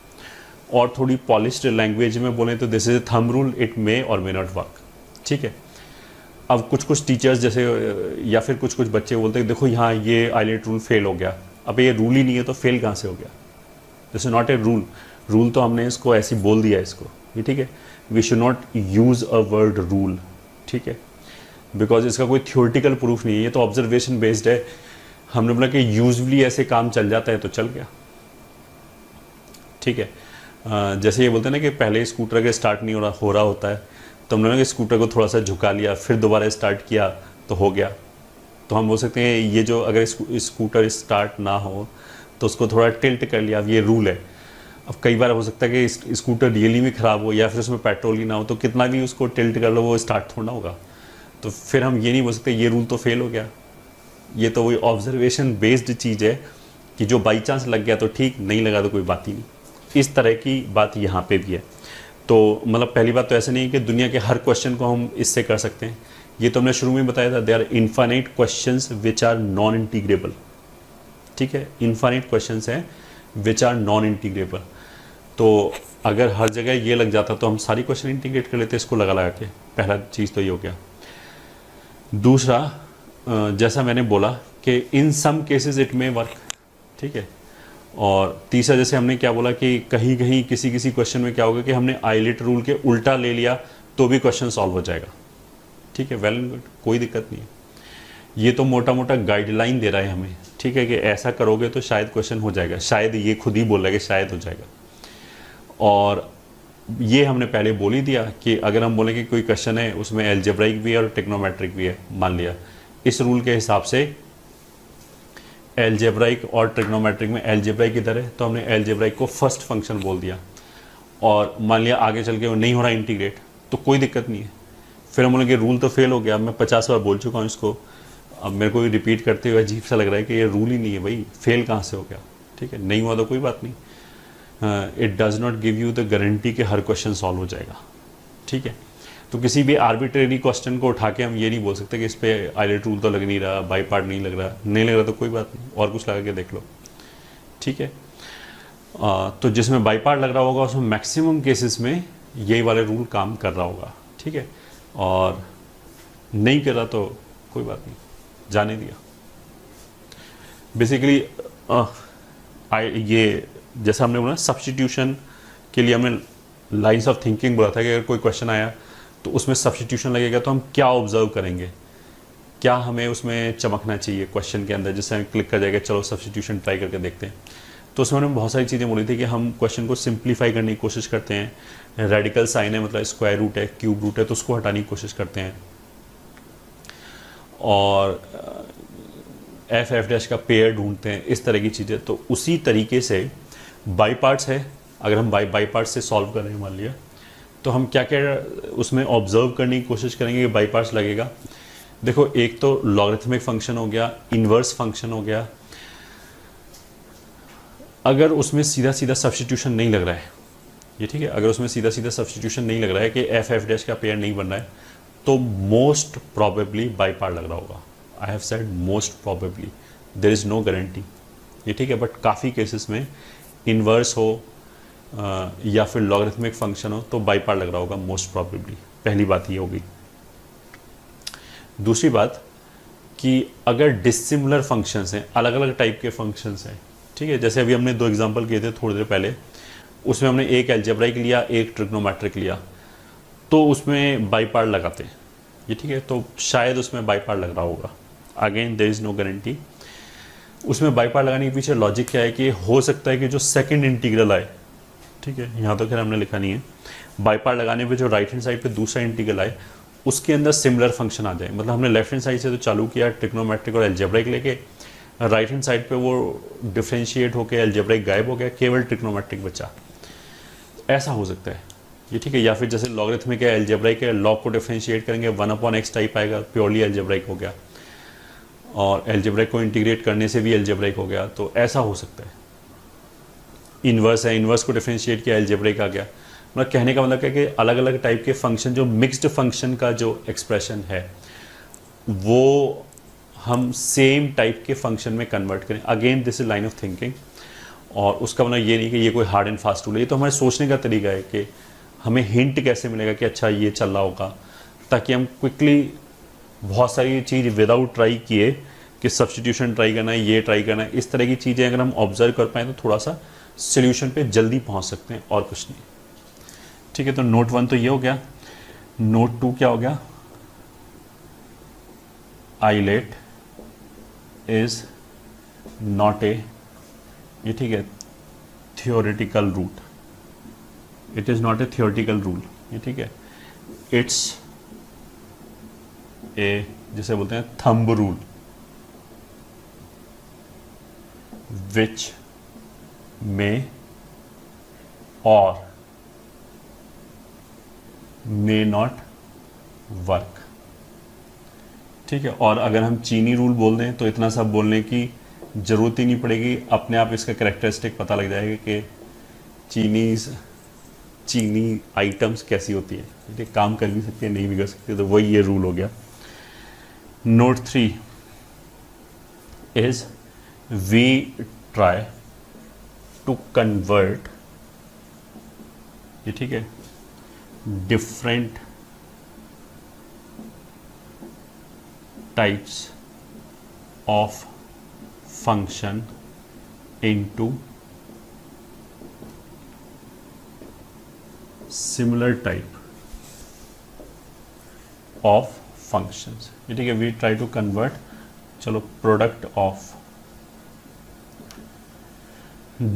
और थोड़ी पॉलिश्ड लैंग्वेज में बोलें तो this is A thumb rule, it may और मे नॉट वर्क। ठीक है, अब कुछ कुछ टीचर्स जैसे या फिर कुछ कुछ बच्चे बोलते हैं देखो यहाँ ये आइलेट रूल फेल हो गया। अब ये रूल ही नहीं है तो फेल कहाँ से हो गया? This is not a rule. Rule तो हमने इसको ऐसे बोल दिया इसको, ये ठीक है। We should not use a word rule, ठीक है, बिकॉज इसका कोई थ्योरेटिकल प्रूफ नहीं है, ये तो ऑब्जर्वेशन बेस्ड है। हमने बोला कि यूजली ऐसे काम चल जाता है तो चल गया, ठीक है। जैसे ये बोलते हैं ना कि पहले स्कूटर अगर स्टार्ट नहीं हो रहा होता है तो हमने कि स्कूटर को थोड़ा सा झुका लिया, फिर दोबारा स्टार्ट किया तो हो गया। तो हम बोल सकते हैं ये जो अगर स्कूटर स्टार्ट ना हो तो उसको थोड़ा टिल्ट कर लिया, अब ये रूल है। अब कई बार हो सकता है कि स्कूटर रियली में ख़राब हो या फिर उसमें पेट्रोल ही ना हो, तो कितना भी उसको टिल्ट कर लो वो स्टार्ट थोड़ा होगा। तो फिर हम ये नहीं बोल सकते ये रूल तो फेल हो गया। ये तो वही ऑब्जर्वेशन बेस्ड चीज़ है कि जो बाई चांस लग गया तो ठीक, नहीं लगा तो कोई बात ही नहीं। इस तरह की बात यहाँ पे भी है। तो मतलब पहली बात तो ऐसा नहीं है कि दुनिया के हर क्वेश्चन को हम इससे कर सकते हैं। ये तो हमने शुरू में बताया था, they are infinite questions which are non integrable, ठीक है। इनफाइनाइट क्वेश्चंस हैं विच आर नॉन इंटीग्रेबल। तो अगर हर जगह ये लग जाता तो हम सारी क्वेश्चन इंटीग्रेट कर लेते इसको लगा के। पहला चीज़ तो ये हो गया। दूसरा, जैसा मैंने बोला कि in some cases it may work, ठीक है। और तीसरा, जैसे हमने क्या बोला कि कहीं कहीं किसी किसी क्वेश्चन में क्या होगा कि हमने आइलेट रूल के उल्टा ले लिया तो भी क्वेश्चन सॉल्व हो जाएगा, ठीक है। वेल एंड गुड, कोई दिक्कत नहीं है। ये तो मोटा मोटा गाइडलाइन दे रहा है हमें, ठीक है, कि ऐसा करोगे तो शायद क्वेश्चन हो जाएगा। शायद ये खुद ही बोल रहा है कि शायद हो जाएगा। और ये हमने पहले बोल ही दिया कि अगर हम बोलें कि कोई क्वेश्चन है उसमें एल्जेब्राइक भी है और ट्रिग्नोमेट्रिक भी है, मान लिया इस रूल के हिसाब से एल्जेब्राइक और ट्रिग्नोमेट्रिक में एल्जेब्राइक इधर है तो हमने एल्जेब्राइक को फर्स्ट फंक्शन बोल दिया। और मान लिया आगे चल के वो नहीं हो रहा इंटीग्रेट तो कोई दिक्कत नहीं है। फिर हम बोलेंगे रूल तो फेल हो गया, मैं 50 बार बोल चुका हूँ इसको, अब मेरे को रिपीट करते हुए अजीब सा लग रहा है कि ये रूल ही नहीं है भाई, फेल कहाँ से हो गया, ठीक है। नहीं हुआ तो कोई बात नहीं। It does not give you the guarantee कि हर क्वेश्चन सॉल्व हो जाएगा, ठीक है। तो किसी भी आर्बिट्रेरी क्वेश्चन को उठा के हम ये नहीं बोल सकते कि इस पर आइलेट रूल तो लग नहीं रहा, बाई पार्ट नहीं लग रहा तो कोई बात नहीं, और कुछ लगा के देख लो, ठीक है। तो जिसमें बाई पार्ट लग रहा होगा उसमें मैक्सिमम केसेस में यही वाले रूल काम कर रहा होगा, ठीक है। और नहीं कर रहा तो कोई बात नहीं, जाने दिया। बेसिकली ये जैसा हमने बोला सब्स्टिट्यूशन के लिए हमने लाइंस ऑफ थिंकिंग बोला था कि अगर कोई क्वेश्चन आया तो उसमें सब्स्टिट्यूशन लगेगा तो हम क्या ऑब्जर्व करेंगे, क्या हमें उसमें चमकना चाहिए क्वेश्चन के अंदर, जिससे हमें क्लिक कर जाएगा चलो सब्स्टिट्यूशन ट्राई करके देखते हैं। तो उसमें हमने बहुत सारी चीज़ें बोली थी कि हम क्वेश्चन को सिंप्लीफाई करने की कोशिश करते हैं। रेडिकल साइन है मतलब स्क्वायर रूट है, क्यूब रूट है, तो उसको हटाने की कोशिश करते हैं। और एफ डैश का पेयर ढूंढते हैं, इस तरह की चीज़ें। तो उसी तरीके से बाई पार्ट्स है, अगर हम बाई पार्ट्स से सॉल्व कर रहे हैं मान लिया, तो हम क्या क्या उसमें ऑब्जर्व करने की कोशिश करेंगे कि बाई पार्ट्स लगेगा। देखो एक तो लॉगरिथमिक फंक्शन हो गया, इन्वर्स फंक्शन हो गया। अगर उसमें सीधा सीधा सब्स्टिट्यूशन नहीं लग रहा है, ये ठीक है, अगर उसमें सीधा सीधा सब्स्टिट्यूशन नहीं लग रहा है कि एफ डैश का पेयर नहीं बन रहा है तो मोस्ट प्रॉबेबली बाई पार्ट लग रहा होगा। I have said most probably, there is no guarantee, ये ठीक है। बट काफ़ी केसेस में इन्वर्स हो या फिर लॉगरिथमिक फंक्शन हो तो बाई पार्ट लग रहा होगा मोस्ट प्रॉबेबली। पहली बात ये होगी। दूसरी बात कि अगर डिसिमिलर फंक्शंस हैं, अलग अलग टाइप के फंक्शंस हैं, ठीक है, जैसे अभी हमने 2 एग्जांपल किए थे थोड़ी देर पहले, उसमें हमने एक एल्जेब्राइक लिया, एक ट्रिग्नोमेट्रिक लिया, तो उसमें बाई पार्ट लगाते हैं, ये ठीक है। तो शायद उसमें बाई पार्ट लग रहा होगा। Again there is no guarantee. उसमें बाई पार्ट लगाने के पीछे लॉजिक क्या है कि हो सकता है कि जो सेकंड इंटीग्रल आए, ठीक है, यहाँ तो खैर हमने लिखा नहीं है, बाई पार्ट लगाने पे जो राइट हैंड साइड पे दूसरा इंटीग्रल आए उसके अंदर सिमिलर फंक्शन आ जाए। मतलब हमने लेफ्ट हैंड साइड से तो चालू किया ट्रिग्नोमेट्रिक और एल्जेब्राइक लेके, राइट हैंड साइड पे वो डिफ्रेंशिएट होकर एल्जेब्राइक गायब हो गया, केवल ट्रिग्नोमेट्रिक बचा। ऐसा हो सकता है, ये ठीक है। या फिर जैसे लॉगरिथमिक है, एल्जेब्राइक है, लॉग को डिफ्रेंशिएट करेंगे 1/x टाइप आएगा, प्योरली एल्जेब्राइक हो गया, और एल्जेब्राइक को इंटीग्रेट करने से भी एल्जेब्राइक हो गया, तो ऐसा हो सकता है। इन्वर्स है, इन्वर्स को डिफ्रेंशिएट किया, एल्जेब्राइक आ गया। मतलब कहने का मतलब है कि अलग अलग टाइप के फंक्शन, जो मिक्स्ड फंक्शन का जो एक्सप्रेशन है वो हम सेम टाइप के फंक्शन में कन्वर्ट करें। Again this is line of thinking, और उसका मतलब ये नहीं कि ये कोई हार्ड एंड फास्ट रूल है, ये तो हमारे सोचने का तरीका है कि हमें हिंट कैसे मिलेगा कि अच्छा ये चल रहा होगा, ताकि हम क्विकली बहुत सारी चीज़ विदाउट ट्राई किए कि सब्सटीट्यूशन ट्राई करना है, ये ट्राई करना है, इस तरह की चीज़ें अगर हम ऑब्जर्व कर पाएँ तो थोड़ा सा सोल्यूशन पे जल्दी पहुंच सकते हैं, और कुछ नहीं। ठीक है, तो नोट 1 तो ये हो गया। नोट 2 क्या हो गया? आइलेट इज नॉट ए, ये ठीक है, theoretical root, it is not a theoretical rule, ये ठीक है, इट्स ए, जिसे बोलते हैं थंब रूल, विच में और मे नॉट वर्क। ठीक है, और अगर हम चीनी रूल बोल दें तो इतना सब बोलने की ज़रूरत ही नहीं पड़ेगी, अपने आप इसका कैरेक्टरिस्टिक पता लग जाएगा कि चीनी आइटम्स कैसी होती है, ठीक है, काम कर भी सकते हैं, नहीं भी कर सकते, तो वही ये रूल हो गया। Note 3 is we try to convert, ये ठीक है, different types of function into similar type of functions, ये ठीक है, we try to convert, चलो, product of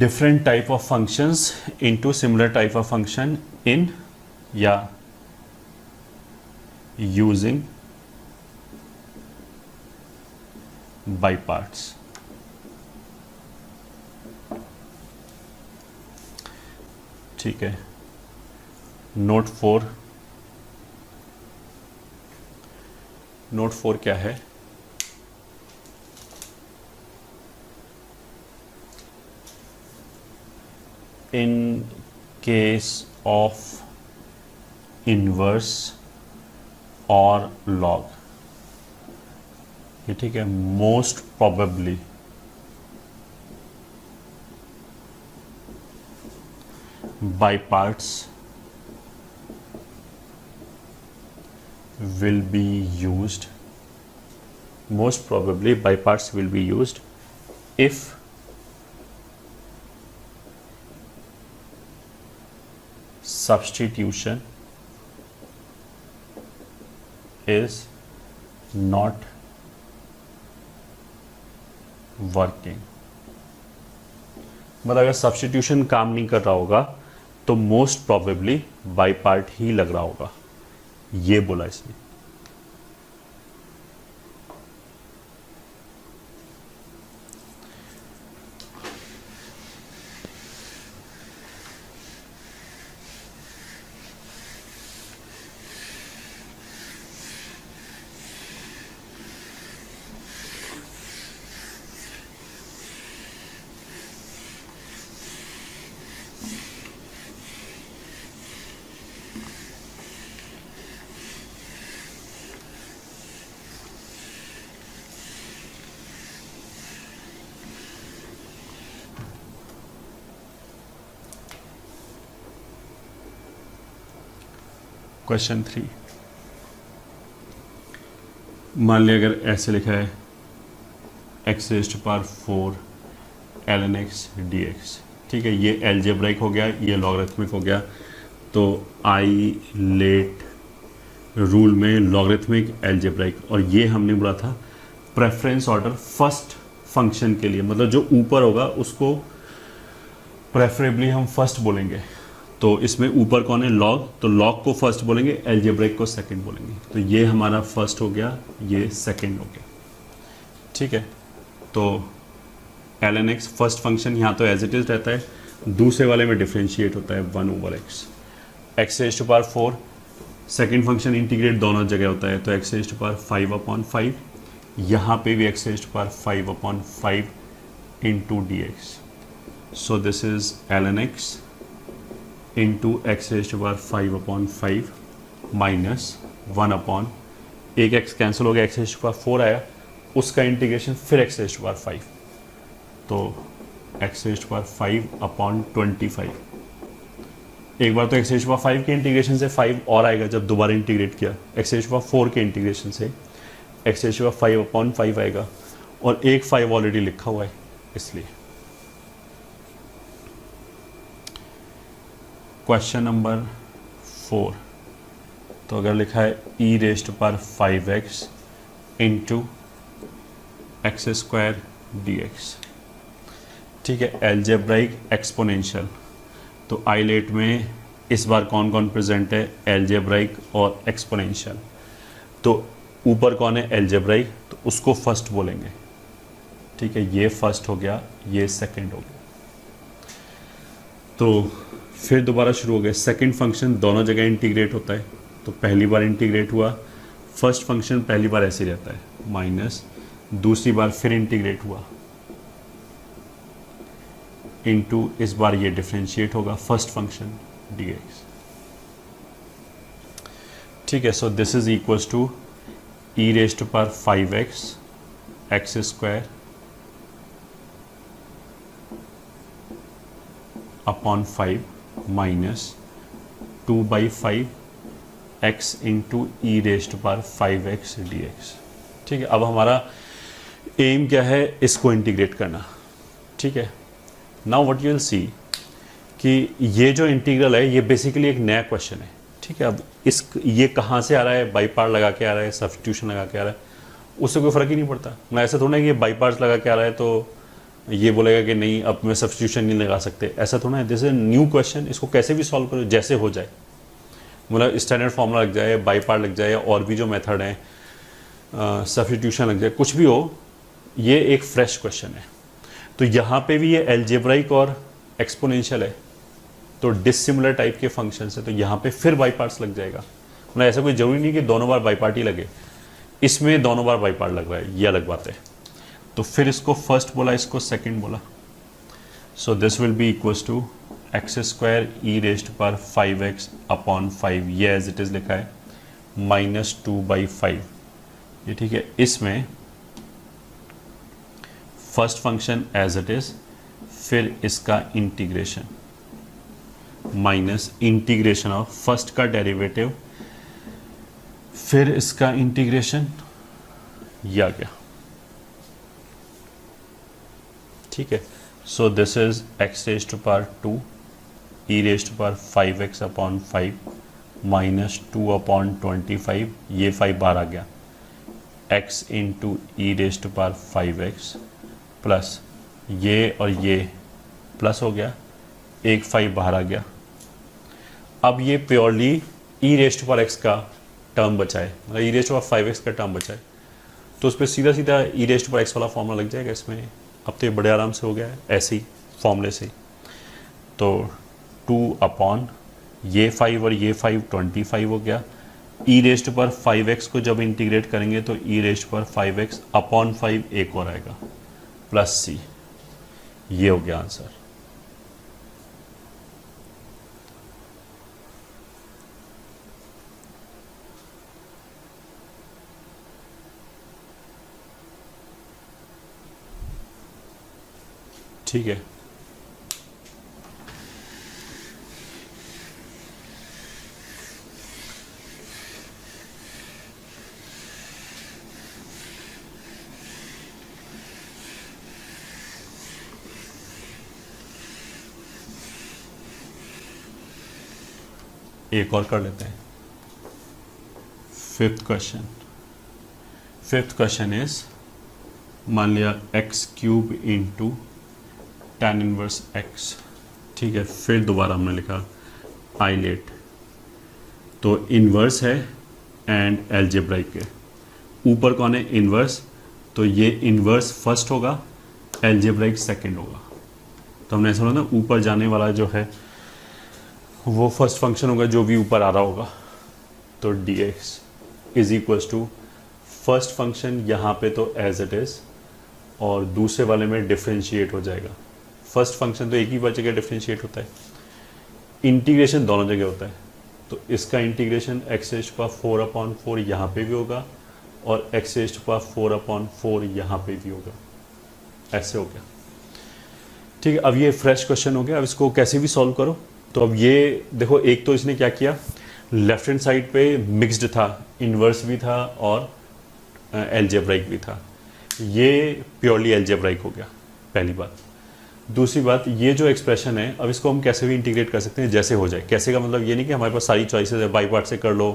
different type of functions into similar type of function in या using by parts। ठीक है, नोट 4, नोट 4 क्या है? इन केस ऑफ इनवर्स और लॉग, ये ठीक है, most probably by parts will be used, most probably by parts will be used if substitution is not working। मतलब अगर सब्सटीट्यूशन काम नहीं कर रहा होगा तो मोस्ट प्रोबेबली बाय पार्ट ही लग रहा होगा, ये बोला इसने। क्वेश्चन 3, मान लिया अगर ऐसे लिखा है x raised to power 4 ln x dx, ठीक है, ये एल्जेब्राइक हो गया, ये लॉगरिथमिक हो गया। तो आइलेट रूल में लॉगरिथमिक, एल्जेब्राइक, और ये हमने बोला था प्रेफरेंस ऑर्डर फर्स्ट फंक्शन के लिए, मतलब जो ऊपर होगा उसको प्रेफरेबली हम फर्स्ट बोलेंगे। तो इसमें ऊपर कौन है? लॉग, तो लॉग को फर्स्ट बोलेंगे, एल्जेब्रिक को सेकंड बोलेंगे। तो ये हमारा फर्स्ट हो गया, ये सेकंड हो गया, ठीक है। तो ln x फर्स्ट फंक्शन यहाँ तो एज इट इज रहता है, दूसरे वाले में डिफ्रेंशिएट होता है 1/x। x raised to power 4 second function integrate दोनों जगह होता है, तो x रेज़्ड टू पावर 5/5, यहाँ पे भी x raised to power 5/5 into dx। So this is ln x into x raised to power 5/5 minus 1 एक एक्स कैंसिल हो गया, एक्स रेज़्ड टू पावर 4 आया, उसका इंटीग्रेशन फिर एक्स रेज़्ड टू पावर 5, तो एक्स रेज़्ड टू पावर 5/25। एक बार तो x raised to power 5 के इंटीग्रेशन से 5 और आएगा जब दोबारा इंटीग्रेट किया, एक्स रेज़्ड टू पावर 4 के इंटीग्रेशन से एक्स रेज का 5/5 आएगा, और एक 5 ऑलरेडी लिखा हुआ है इसलिए। क्वेश्चन नंबर 4, तो अगर लिखा है ई रेस्ट पर 5x into x square D x, ठीक है, एल्जेब्राइक एक्सपोनेंशियल। तो आइलेट में इस बार कौन कौन प्रेजेंट है, एल्जेब्राइक और एक्सपोनेंशियल। तो ऊपर कौन है, एल्जेब्राइक, तो उसको फर्स्ट बोलेंगे, ठीक है, ये फर्स्ट हो गया, ये सेकंड हो गया। तो फिर दोबारा शुरू हो गया, सेकंड फंक्शन दोनों जगह इंटीग्रेट होता है। तो पहली बार इंटीग्रेट हुआ, फर्स्ट फंक्शन पहली बार ऐसे ही रहता है माइनस, दूसरी बार फिर इंटीग्रेट हुआ इनटू, इस बार ये डिफरेंशिएट होगा फर्स्ट फंक्शन dx, ठीक है। So this is equals to e raised पर 5x x square upon 5 minus 2/5 x into e raised पर 5x dx, ठीक है। अब हमारा एम क्या है, इसको इंटीग्रेट करना, ठीक है। Now what you will see कि ये जो इंटीग्रल है ये बेसिकली एक नया क्वेश्चन है, ठीक है। अब ये कहाँ से आ रहा है, बाई पार्ट लगा के आ रहा है, सब्स्टिट्यूशन लगा के आ रहा है, उससे कोई फ़र्क ही नहीं पड़ता। मैं ऐसा थोड़ा है कि ये बाई पार्ट्स लगा के आ रहा है तो ये बोलेगा कि नहीं अब मैं सब्स्टिट्यूशन नहीं लगा सकते, ऐसा थोड़ा है। दिस इज न्यू क्वेश्चन, इसको कैसे भी सॉल्व करो, जैसे हो जाए, मतलब स्टैंडर्ड फॉर्मूला लग जाए, बाई पार्ट लग जाए, और भी जो मेथड हैं, सब्स्टिट्यूशन लग जाए, कुछ भी हो, ये एक फ्रेश क्वेश्चन है। तो यहाँ पे भी ये एल्जेब्राइक और एक्सपोनेंशियल है, तो डिसिमिलर टाइप के फंक्शन है, तो यहाँ पे फिर बाई पार्ट्स लग जाएगा। मतलब ऐसा कोई ज़रूरी नहीं कि दोनों बार बाई पार्ट ही लगे, इसमें दोनों बार बाई पार्ट लग रहा है, ये अलग बात है। तो फिर इसको फर्स्ट बोला, इसको सेकंड बोला। So this will be equals to x square e raised पर 5x अपॉन 5, ये एज इट इज़ लिखा है, माइनस 2/5, ये ठीक है। इसमें first function as it is, फिर इसका integration, minus integration of first का डेरिवेटिव, फिर इसका इंटीग्रेशन, ये आ गया, ठीक है। So this is x raised to power 2 e raised to power 5x upon 5 minus 2/25, ये 5 बार आ गया, x into e raised to power 5x plus ये और ये प्लस हो गया, एक 5 बाहर आ गया। अब ये purely e raised to power x का टर्म बचा है, मतलब ई रेस्ट टू पावर 5x का टर्म बचा है, तो उस पर सीधा सीधा ई रेस्ट टू पावर एक्स वाला फॉर्मूला लग जाएगा इसमें। अब तो ये बड़े आराम से हो गया है ऐसे ही फॉर्मूले से। तो 2 अपॉन ये 5 और ये 5 25 हो गया। ई रेस्ट पर 5x को जब इंटीग्रेट करेंगे तो ई रेस्ट पर 5x अपॉन 5 एक और आएगा प्लस c, ये हो गया आंसर। ठीक है, एक और कर लेते हैं। फिफ्थ क्वेश्चन इज, मान लिया x cube into tan inverse x, ठीक है। फिर दोबारा हमने लिखा आइलेट, तो इन्वर्स है एंड एल्जेब्राइक है। ऊपर कौन है, इन्वर्स, तो ये इन्वर्स फर्स्ट होगा, एल्जेब्राइक सेकंड होगा। तो हमने ऐसा बोला ना, ऊपर जाने वाला जो है वो फर्स्ट फंक्शन होगा जो भी ऊपर आ रहा होगा। तो dx is equals to first function यहाँ पे तो एज इट इज़, और दूसरे वाले में डिफरेंशिएट हो जाएगा। फर्स्ट फंक्शन तो एक ही बार जगह डिफरेंशिएट होता है, इंटीग्रेशन दोनों जगह होता है। तो इसका integration x raise to power 4/4 यहाँ पे भी होगा और x रेज़ टू पावर 4/4 यहाँ पे भी होगा, ऐसे हो गया। ठीक है, अब ये फ्रेश क्वेश्चन हो गया, अब इसको कैसे भी सॉल्व करो। तो अब ये देखो, एक तो इसने क्या किया, लेफ्ट हैंड साइड पे मिक्स्ड था, इन्वर्स भी था और एल्जेब्राइक भी था, ये प्योरली एल्जेब्राइक हो गया, पहली बात। दूसरी बात, ये जो एक्सप्रेशन है अब इसको हम कैसे भी इंटीग्रेट कर सकते हैं, जैसे हो जाए। कैसे का मतलब ये नहीं कि हमारे पास सारी चॉइसेस है, बाई पार्ट से कर लो,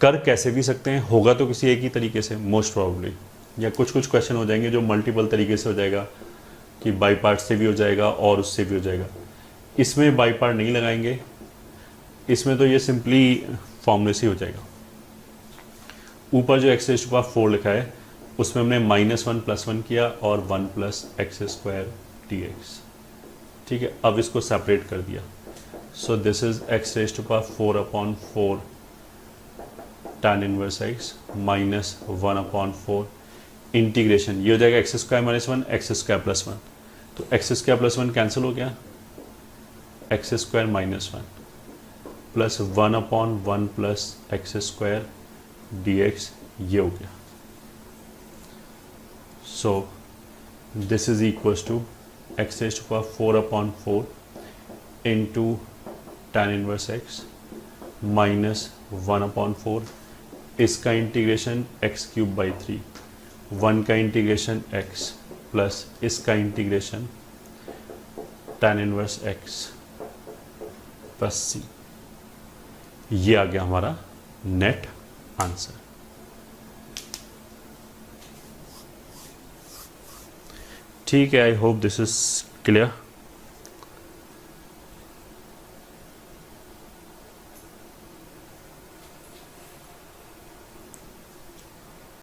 कर कैसे भी सकते हैं, होगा तो किसी एक ही तरीके से मोस्ट प्रॉब्ली, या कुछ कुछ क्वेश्चन हो जाएंगे जो मल्टीपल तरीके से हो जाएगा कि बाई पार्ट से भी हो जाएगा और उससे भी हो जाएगा। इसमें बाई पार्ट नहीं लगाएंगे, इसमें तो ये सिंपली फॉर्मूले से हो जाएगा। ऊपर जो एक्स रेज़ टू पावर 4 लिखा है उसमें हमने -1 + 1 किया और 1 + x² dx, ठीक है। अब इसको सेपरेट कर दिया, so this is x raise to power 4/4 tan inverse x -1/4 integration, ये हो जाएगा x² - 1 x² + 1, तो x² + 1 कैंसिल हो गया, x² - 1 प्लस 1/1 + x² dx, ये हो गया। So this is equals to x raised to power 4/4 into tan inverse x minus 1/4, इसका इंटीग्रेशन x³/3, 1 का इंटीग्रेशन x प्लस इसका integration tan inverse x plus c, ये आ गया हमारा नेट आंसर। ठीक है, I hope this is clear.